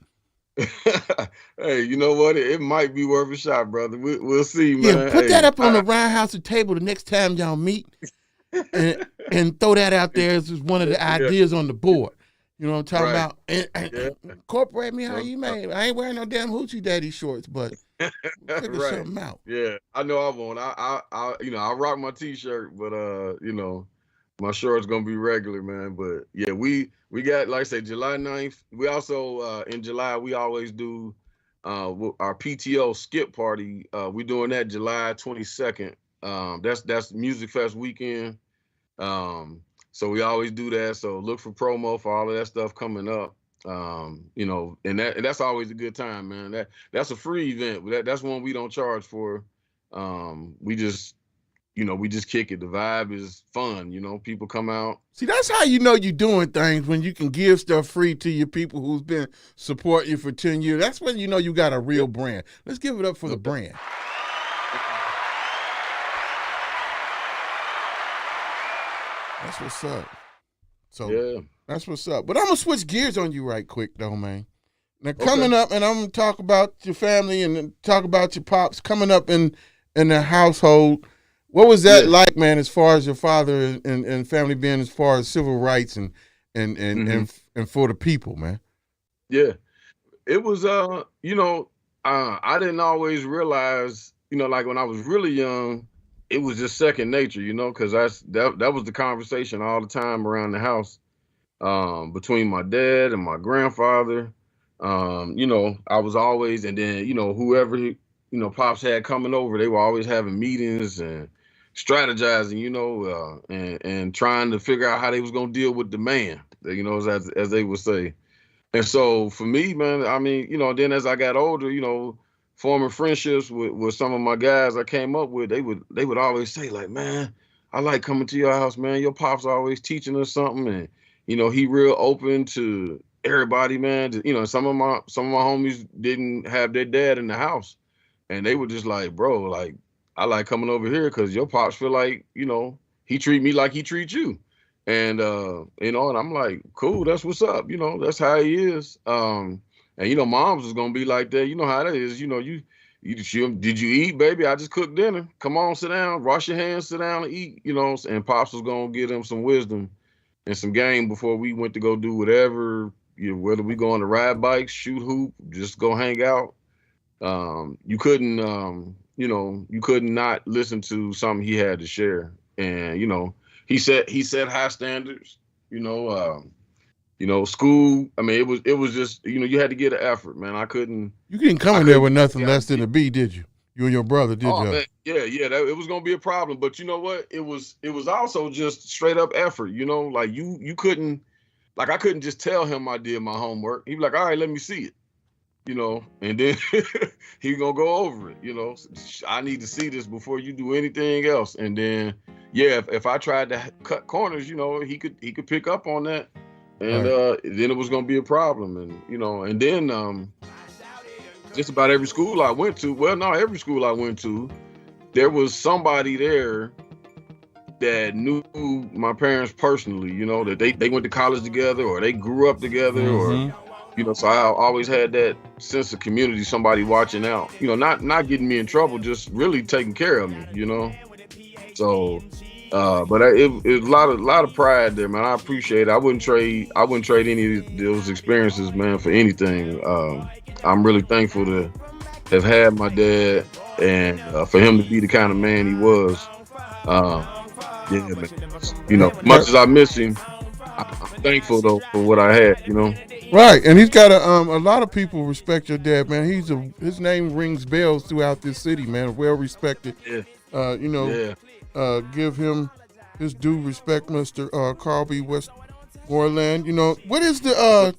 Hey, you know what? It might be worth a shot, brother. We'll see, man. Yeah, put that up on the roundhouse table the next time y'all meet. and throw that out there as one of the ideas on the board. You know what I'm talking about? And incorporate me how you made. I ain't wearing no damn Hoochie Daddy shorts, but figure something out. Yeah, I know I won't. I rock my T-shirt, but my shorts gonna be regular, man. But yeah, we got, like I say, July 9th. We also in July we always do our PTO skip party. We doing that July 22nd. That's Music Fest weekend. So we always do that. So look for promo for all of that stuff coming up. And that's always a good time, man. That's a free event. That's one we don't charge for. We just kick it. The vibe is fun. People come out. See, that's how you know you're doing things, when you can give stuff free to your people who's been supporting you for 10 years. That's when you know you got a real brand. Let's give it up for the brand. That's what's up. So that's what's up. But I'm gonna switch gears on you right quick though, man. Now coming up, and I'm gonna talk about your family and talk about your pops coming up in the household. What was that like, man, as far as your father and family being as far as civil rights and for the people, man? Yeah. It was I didn't always realize, like when I was really young, it was just second nature, because that was the conversation all the time around the house, between my dad and my grandfather. I was always, and then, whoever, Pops had coming over, they were always having meetings and strategizing, and trying to figure out how they was going to deal with the man, as they would say. And so for me, man, I mean, then as I got older, forming friendships with some of my guys I came up with, they would always say, like, man, I like coming to your house, man. Your pop's always teaching us something, and he real open to everybody, man. Some of my homies didn't have their dad in the house, and they were just like, bro, like, I like coming over here because your pops feel like, he treat me like he treats you, and and I'm like, cool, that's what's up, that's how he is. And moms is gonna be like that. You know how that is. Did you eat, baby? I just cooked dinner. Come on, sit down, wash your hands, sit down and eat. And Pops was gonna give them some wisdom and some game before we went to go do whatever. Whether we go on to ride bikes, shoot hoop, just go hang out. You couldn't, you could not listen to something he had to share. And he set high standards. School, I mean, it was just, you had to get an effort, man. You couldn't come in there with nothing less than a B, did you? You and your brother, did you? Man, yeah, it was gonna be a problem. But you know what? It was also just straight up effort, like you couldn't, like I couldn't just tell him I did my homework. He'd be like, all right, let me see it. And then he gonna go over it, I need to see this before you do anything else. And then, if I tried to cut corners, he could pick up on that. And then it was gonna be a problem, and then just about every school I went to, every school I went to, there was somebody there that knew my parents personally, that they went to college together or they grew up together, or so I always had that sense of community, somebody watching out, not getting me in trouble, just really taking care of me, So. But it was a lot of pride there, man. I appreciate it. I wouldn't trade any of those experiences, man, for anything. I'm really thankful to have had my dad, and for him to be the kind of man he was. Man. Much as I miss him, I'm thankful though for what I had. Right, and he's got a lot of people respect your dad, man. His name rings bells throughout this city, man. Well respected. Yeah. Give him his due respect, Mr. Carl B. Westmoreland. What is the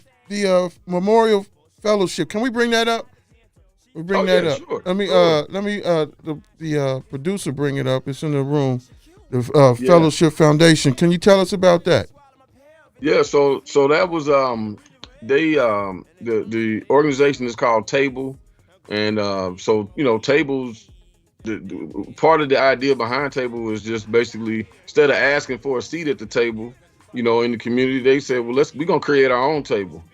Memorial Fellowship? Can we bring that up? We bring that up. Sure. Let me the producer bring it up. It's in the room. The Fellowship Foundation. Can you tell us about that? Yeah. So that was the organization is called Table, and Tables. The part of the idea behind Table was just basically, instead of asking for a seat at the table, in the community, they said, well, we're gonna create our own table.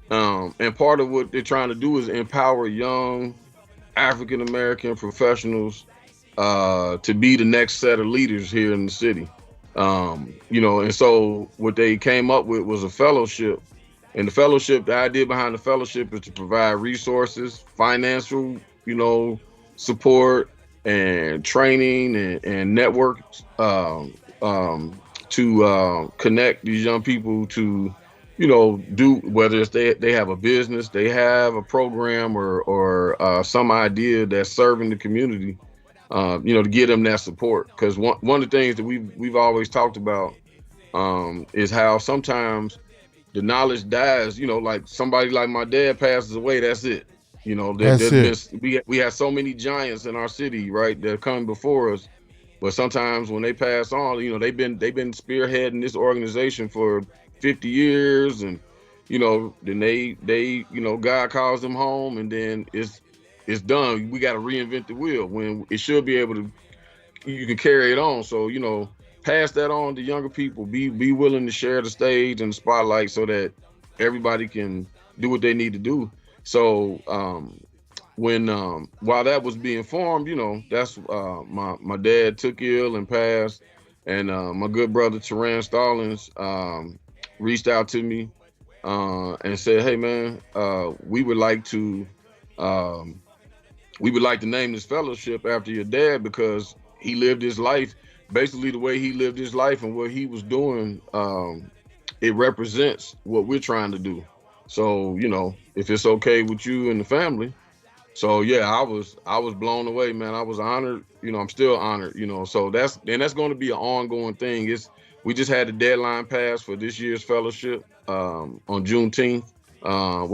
And part of what they're trying to do is empower young African American professionals to be the next set of leaders here in the city. You know, and so what they came up with was a fellowship. And the fellowship, the idea behind the fellowship is to provide resources, financial, you know, support and training and networks to connect these young people to, you know, do whether it's they have a business, they have a program or some idea that's serving the community, you know, to give them that support. Because one of the things that we've always talked about is how sometimes the knowledge dies. You know, like somebody like my dad passes away, that's it. You know, we have so many giants in our city, right, that come before us. But sometimes when they pass on, you know, they've been spearheading this organization for 50 years, and you know, then they you know, God calls them home, and then it's done. We got to reinvent the wheel when it should be able to. You can carry it on. So, you know, pass that on to younger people. Be willing to share the stage and the spotlight so that everybody can do what they need to do. So when while that was being formed, you know, that's my dad took ill and passed, and my good brother Teran Stallings reached out to me and said, "Hey man, we would like to name this fellowship after your dad because he lived his life basically the way he lived his life, and what he was doing, it represents what we're trying to do. So, you know, if it's okay with you and the family." So yeah, I was blown away, man. I was honored. You know, I'm still honored, you know. So that's going to be an ongoing thing. We just had the deadline pass for this year's fellowship on Juneteenth. On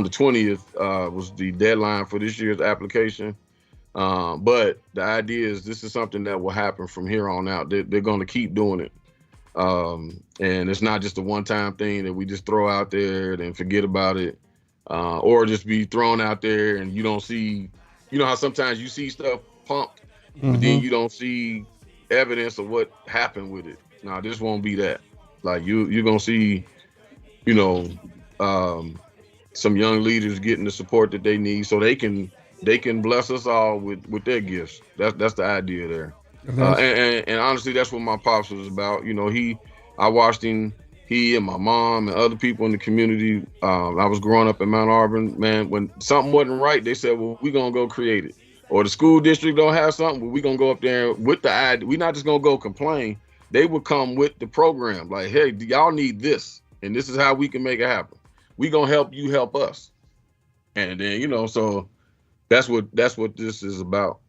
the 20th was the deadline for this year's application. But the idea is this is something that will happen from here on out. They're going to keep doing it. And it's not just a one-time thing that we just throw out there and forget about it, or just be thrown out there and you don't see, you know how sometimes you see stuff pumped, but then you don't see evidence of what happened with it. Now, this won't be that. Like you're going to see, you know, some young leaders getting the support that they need so they can bless us all with their gifts. That's the idea there. And honestly, that's what my pops was about. You know, I watched him, he and my mom and other people in the community. I was growing up in Mount Auburn, man. When something wasn't right, they said, well, we're going to go create it. Or the school district don't have something, well, we're going to go up there with the idea. We're not just going to go complain. They would come with the program. Like, hey, y'all need this. And this is how we can make it happen. We're going to help you help us. And then, you know, so that's what this is about.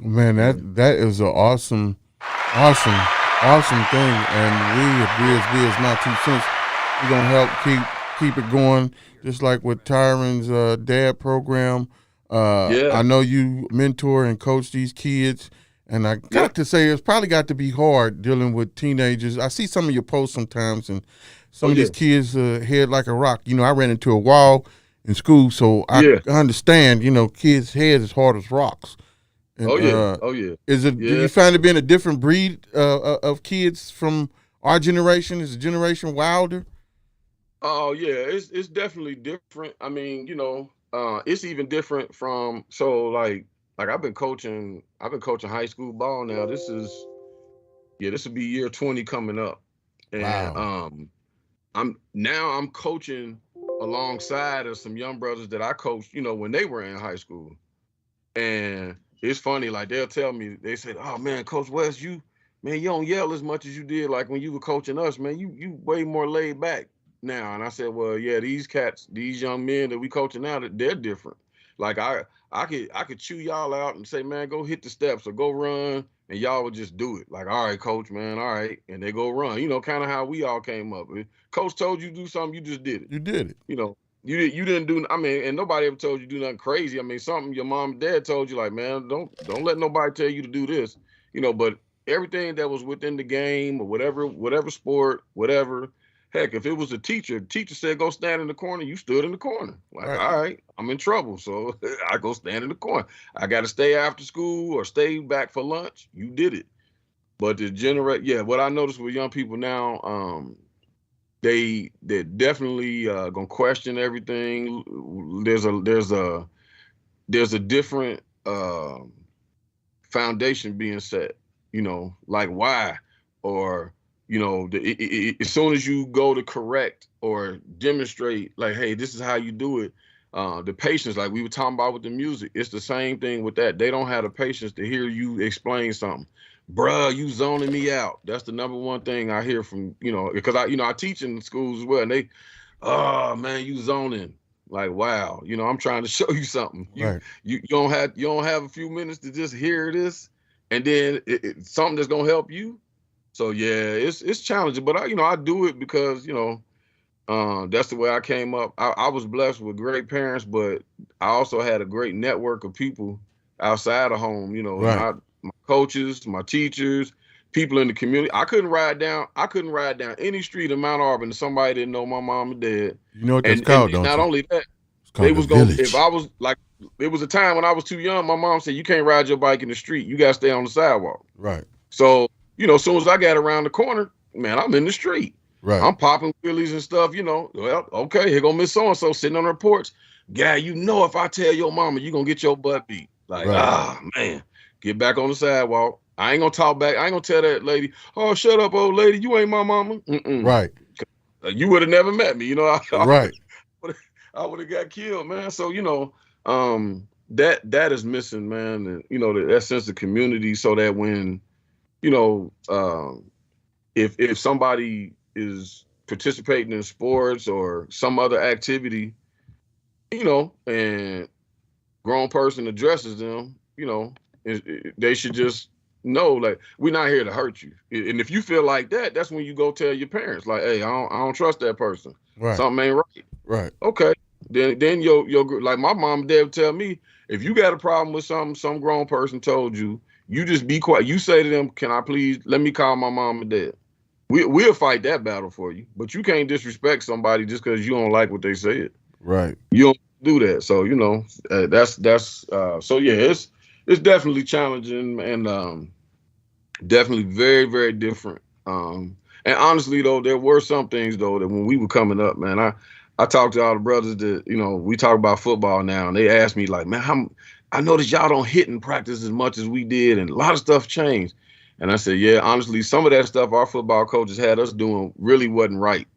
Man, that is an awesome thing. And we at GRIZZBIZMY2SENSE, we're going to help keep it going, just like with Tyron's dad program. I know you mentor and coach these kids, and I got to say, it's probably got to be hard dealing with teenagers. I see some of your posts sometimes, and some of these kids head like a rock. You know, I ran into a wall in school, so I understand, you know, kids' heads is hard as rocks. And, Is it? Do you find it being a different breed of kids from our generation? Is the generation wilder? Oh yeah, it's definitely different. I mean, you know, it's even different from like I've been coaching high school ball now. This will be year 20 coming up, and wow. I'm coaching alongside of some young brothers that I coached, you know, when they were in high school, and it's funny, like they'll tell me, they said, "Oh man, Coach Wes, you don't yell as much as you did like when you were coaching us, man. You way more laid back now." And I said, "Well, yeah, these young men that we coaching now, they're different. Like I could chew y'all out and say, man, go hit the steps or go run, and y'all would just do it. Like, all right, coach, man, all right, and they go run. You know, kind of how we all came up. Coach told you to do something, you just did it. You did it. You know." You didn't do. I mean, and nobody ever told you to do nothing crazy. I mean, something your mom and dad told you, like, man, don't let nobody tell you to do this. You know, but everything that was within the game or whatever sport, whatever. Heck, if it was a teacher said go stand in the corner, you stood in the corner. Like, all right, I'm in trouble, so I go stand in the corner. I got to stay after school or stay back for lunch. You did it. But what I noticed with young people now, they're definitely gonna question everything. There's a different foundation being set. like why, or as soon as you go to correct or demonstrate, like, hey, this is how you do it. The patience, like we were talking about with the music, it's the same thing with that. They don't have the patience to hear you explain something. Bruh, you zoning me out. That's the number one thing I hear from, because I teach in schools as well, and they, oh man, you zoning. Like, wow, I'm trying to show you something. You don't have a few minutes to just hear this, and then it's something that's gonna help you. So yeah, it's challenging, but I do it because that's the way I came up. I was blessed with great parents, but I also had a great network of people outside of home. My coaches, my teachers, people in the community. I couldn't ride down any street in Mount Auburn and somebody didn't know my mom and dad. You know what that's called, don't you? Not only that, they was going. If I was like, it was a time when I was too young. My mom said, "You can't ride your bike in the street. You gotta stay on the sidewalk." Right. So as soon as I got around the corner, man, I'm in the street. Right. I'm popping wheelies and stuff. Well, okay, here go Miss So and So sitting on her porch. Guy, if I tell your mama, you gonna get your butt beat. Like, man, get back on the sidewalk. I ain't gonna talk back. I ain't gonna tell that lady, "Oh, shut up, old lady. You ain't my mama." Right. You would have never met me. Right. I would have got killed, man. So that is missing, man. And that sense of community, so that when if somebody is participating in sports or some other activity, and grown person addresses them, they should just know, like, we're not here to hurt you. And if you feel like that, that's when you go tell your parents, like, hey, I don't trust that person. Right. Something ain't right. Right. Okay. Then your like my mom and dad would tell me, if you got a problem with something some grown person told you, you just be quiet. You say to them, "Can I please let me call my mom and dad?" We'll fight that battle for you, but you can't disrespect somebody just because you don't like what they said. Right. You don't do that. So that's so yeah, it's definitely challenging and definitely very, very different. And honestly though, there were some things though that when we were coming up, man, I talked to all the brothers that, we talk about football now, and they asked me like, man, I noticed y'all don't hit in practice as much as we did, and a lot of stuff changed. And I said, yeah, honestly, some of that stuff our football coaches had us doing really wasn't right.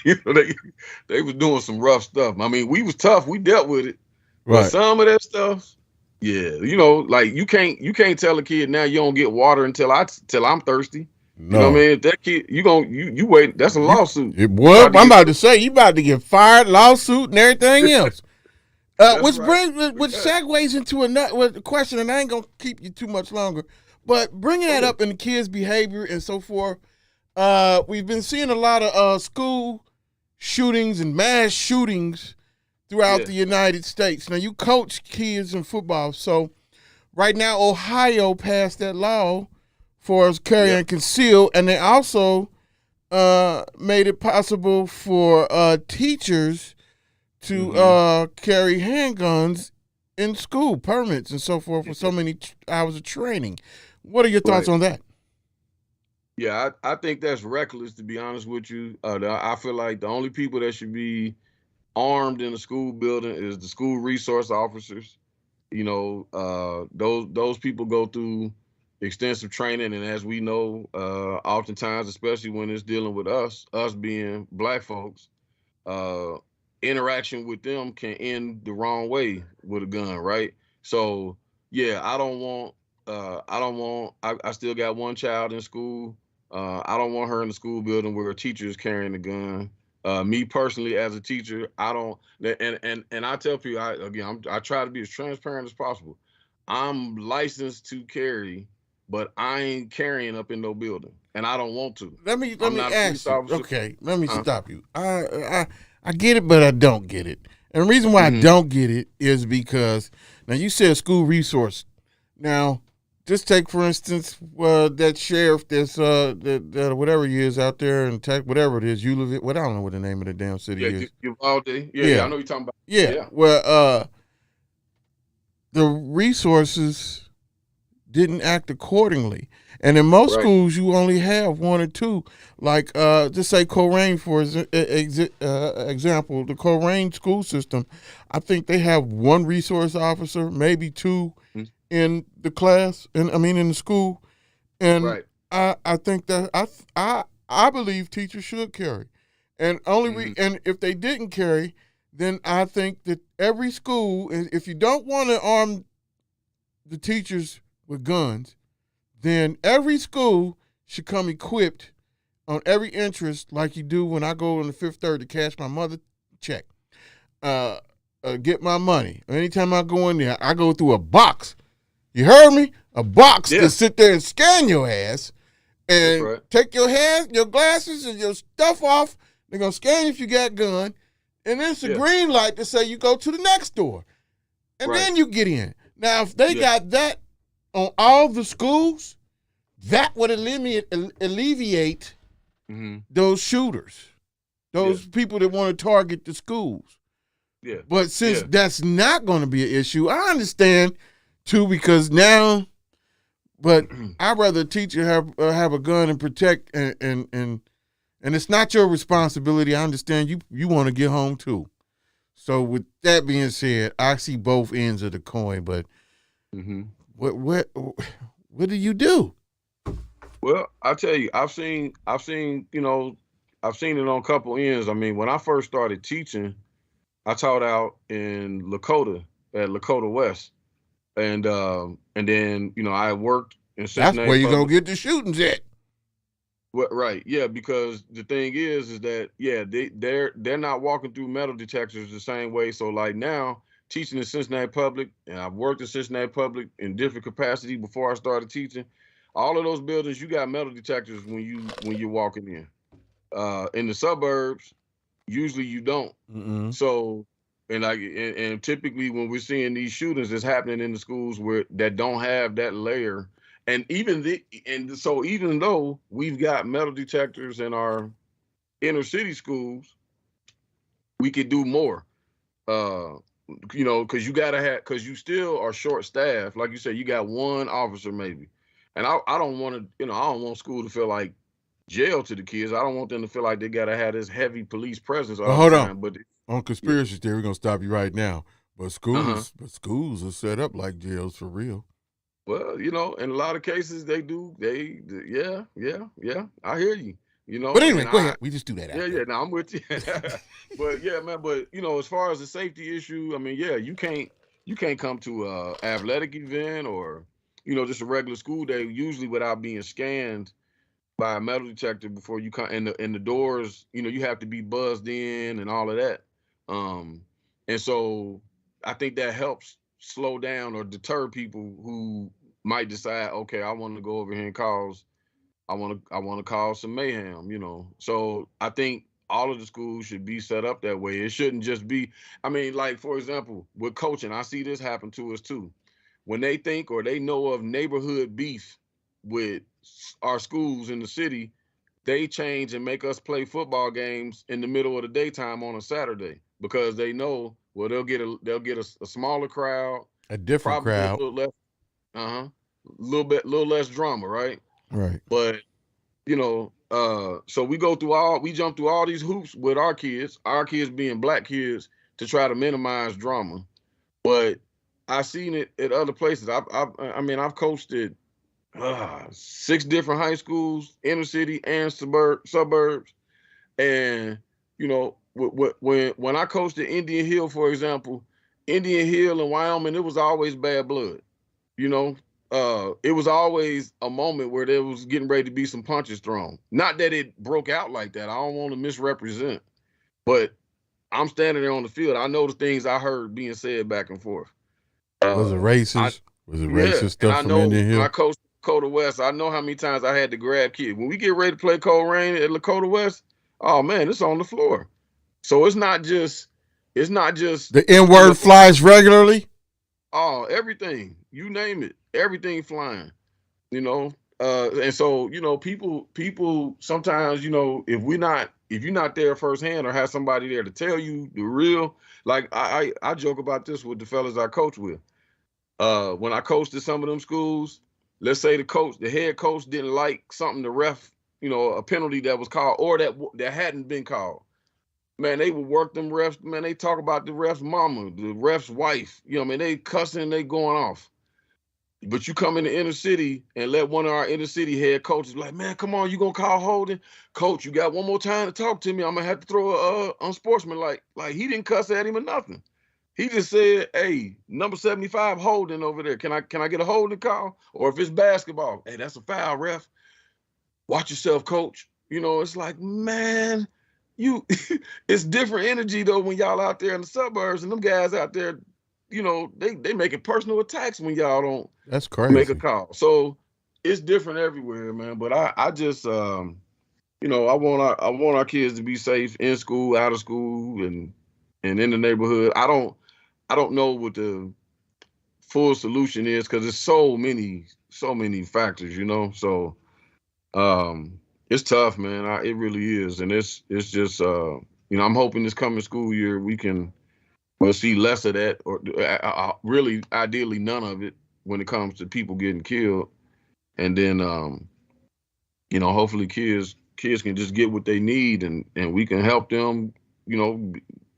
They was doing some rough stuff. I mean, we was tough. We dealt with it. Right. But some of that stuff, yeah, like you can't tell a kid now you don't get water until I'm thirsty. No. You know what I mean? If that kid, you wait. That's a lawsuit. I'm about to say, you about to get fired, lawsuit, and everything else. Which segues into another question, and I ain't gonna keep you too much longer. But bringing that up in the kids' behavior and so forth, we've been seeing a lot of school shootings and mass shootings throughout the United States. Now, you coach kids in football, so right now Ohio passed that law for carry and conceal, and they also made it possible for teachers to carry handguns in school, permits and so forth, for so many hours of training. What are your thoughts on that? Yeah, I think that's reckless, to be honest with you. I feel like the only people that should be armed in a school building is the school resource officers. Those people go through extensive training, and as we know, oftentimes, especially when it's dealing with us being black folks, interaction with them can end the wrong way with a gun, right? So yeah, I still got one child in school. I don't want her in the school building where a teacher is carrying a gun. Me personally, as a teacher, I don't, and I tell people, I try to be as transparent as possible. I'm licensed to carry, but I ain't carrying up in no building, and I don't want to. Let me ask you. Okay, let me stop you. I get it, but I don't get it. And the reason why I don't get it is because, now you said school resource. Now, just take, for instance, that sheriff that's that whatever he is out there in tech, whatever it is, I don't know what the name of the damn city is. Uvalde. Yeah, I know you're talking about. Yeah. Well, the resources didn't act accordingly. And in most schools, you only have one or two. Like, just say Colerain, for example, the Colerain school system, I think they have one resource officer, maybe two in the class, in the school. And I think that I believe teachers should carry. And and if they didn't carry, then I think that every school, if you don't want to arm the teachers with guns, then every school should come equipped on every interest like you do when I go in the Fifth Third to cash my mother check, get my money. Anytime I go in there, I go through a box. You heard me? A box to sit there and scan your ass and take your glasses and your stuff off. They're going to scan you if you got a gun. And then it's a green light to say you go to the next door. And then you get in. Now, if they got that on all the schools, that would alleviate those shooters, those people that want to target the schools. Yeah. But since that's not going to be an issue, I understand, too, because now, but I'd rather a teacher have a gun and protect, and it's not your responsibility. I understand you want to get home, too. So with that being said, I see both ends of the coin, but what do you do? Well, I'll tell you, I've seen, it on a couple ends. I mean, when I first started teaching, I taught out in Lakota at Lakota West, and then I worked in Cincinnati. That's where you gonna get the shootings at. Well, right, yeah, because the thing is that they're not walking through metal detectors the same way. So like now, teaching in Cincinnati Public, and I've worked in Cincinnati Public in different capacity before I started teaching. All of those buildings, you got metal detectors when you're walking in. In the suburbs, usually you don't. So, and typically when we're seeing these shootings, it's happening in the schools that don't have that layer. And so even though we've got metal detectors in our inner city schools, we could do more. Because you still are short staffed. Like you said, you got one officer maybe. And I don't want to, I don't want school to feel like jail to the kids. I don't want them to feel like they got to have this heavy police presence all the time. But on conspiracy theory, we're going to stop you right now. But schools are set up like jails for real. Well, in a lot of cases they do. Yeah. I hear you. But anyway, go ahead. We just do that. Yeah. No, I'm with you. But yeah, man. But as far as the safety issue, I mean, yeah, you can't come to a athletic event or just a regular school day usually without being scanned by a metal detector before you come. And the doors, you have to be buzzed in and all of that. And so I think that helps slow down or deter people who might decide, okay, I want to go over here and I want to cause some mayhem, So I think all of the schools should be set up that way. It shouldn't just be, like, for example, with coaching, I see this happen to us too. When they think or they know of neighborhood beef with our schools in the city, they change and make us play football games in the middle of the daytime on a Saturday because they know, well, they'll get a smaller crowd, a different crowd, a little less drama, right? Right. But so we jump through all these hoops with our kids being black kids to try to minimize drama. But I've seen it at other places. I've coached at 6 different high schools, inner city and suburbs, and when I coached at Indian Hill, for example, Indian Hill in Wyoming, it was always bad blood. It was always a moment where there was getting ready to be some punches thrown. Not that it broke out like that. I don't want to misrepresent, but I'm standing there on the field. I know the things I heard being said back and forth. Was it racist? Stuff from Indian Hill? When I coached Lakota West, I know how many times I had to grab kids. When we get ready to play Cold Rain at Lakota West, oh man, it's on the floor. So it's not just the N-word flies regularly. Oh, everything, you name it, everything flying. And so people sometimes if you're not there firsthand or have somebody there to tell you the real, like I joke about this with the fellas I coach with. When I coached at some of them schools, let's say the head coach didn't like something the ref, a penalty that was called or that hadn't been called. Man, they would work them refs. Man, they talk about the ref's mama, the ref's wife. They cussing, they going off. But you come in the inner city and let one of our inner city head coaches be like, man, come on, you gonna call holding? Coach, you got one more time to talk to me. I'm gonna have to throw a unsportsmanlike. Like he didn't cuss at him or nothing. He just said, hey, number 75 holding over there. Can I get a holding call? Or if it's basketball, hey, that's a foul, ref. Watch yourself, coach. You know, it's like, man, it's different energy though when y'all out there in the suburbs and them guys out there, you know, they making personal attacks when y'all don't make a call. So it's different everywhere, man. But I just you know, I want our kids to be safe in school, out of school, and in the neighborhood. I don't know what the full solution is because there's so many factors, you know. So it's tough, man. It really is, and it's just you know, I'm hoping this coming school year we'll see less of that, or really ideally none of it when it comes to people getting killed, and then you know, hopefully kids can just get what they need, and we can help them, you know,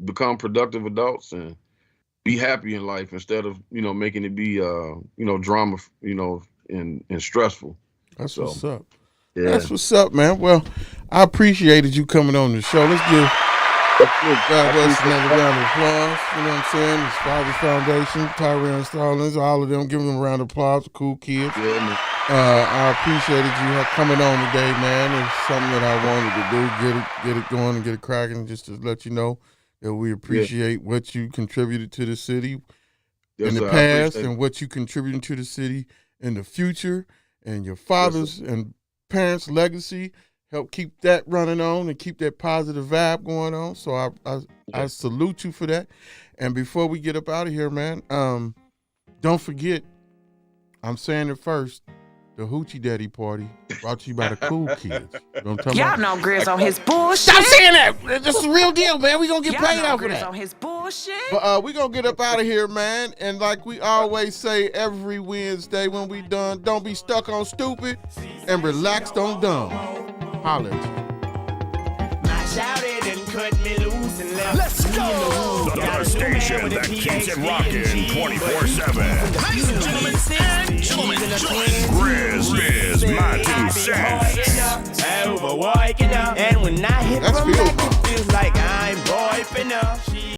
become productive adults and be happy in life instead of, you know, making it be you know, drama, you know, and stressful. That's what's up. Yeah. That's what's up, man. Well, I appreciated you coming on the show. Let's give God Wes another round of applause. You know what I'm saying? His Father's Foundation, Tyrone Stallings, all of them, giving them a round of applause. Cool kids. Yeah, man. I appreciated you coming on today, man. It's something that I wanted to do, get it going and get it cracking, just to let you know that we appreciate what you contributed to the city in the past and what you contributed to the city in the future, and your father's and parents' legacy. Help keep that running on and keep that positive vibe going on. So I salute you for that. And before we get up out of here, man, don't forget, I'm saying it first, the Hoochie Daddy party brought to you by the Cool Kids. Y'all know Grizz on his bullshit. Stop saying that. That's the real deal, man. We gonna get paid off of that. Grizz on his bullshit. But we gonna get up out of here, man. And like we always say every Wednesday when we done, don't be stuck on stupid and relaxed on dumb. Holla at you. Shouted and cut me loose and left. Let's go! The station that keeps it rocking 24/7. Ladies and gentlemen, GRIZZBIZMY2SENSE. Overworking up, and when I hit from back, it feels like I'm boyping up.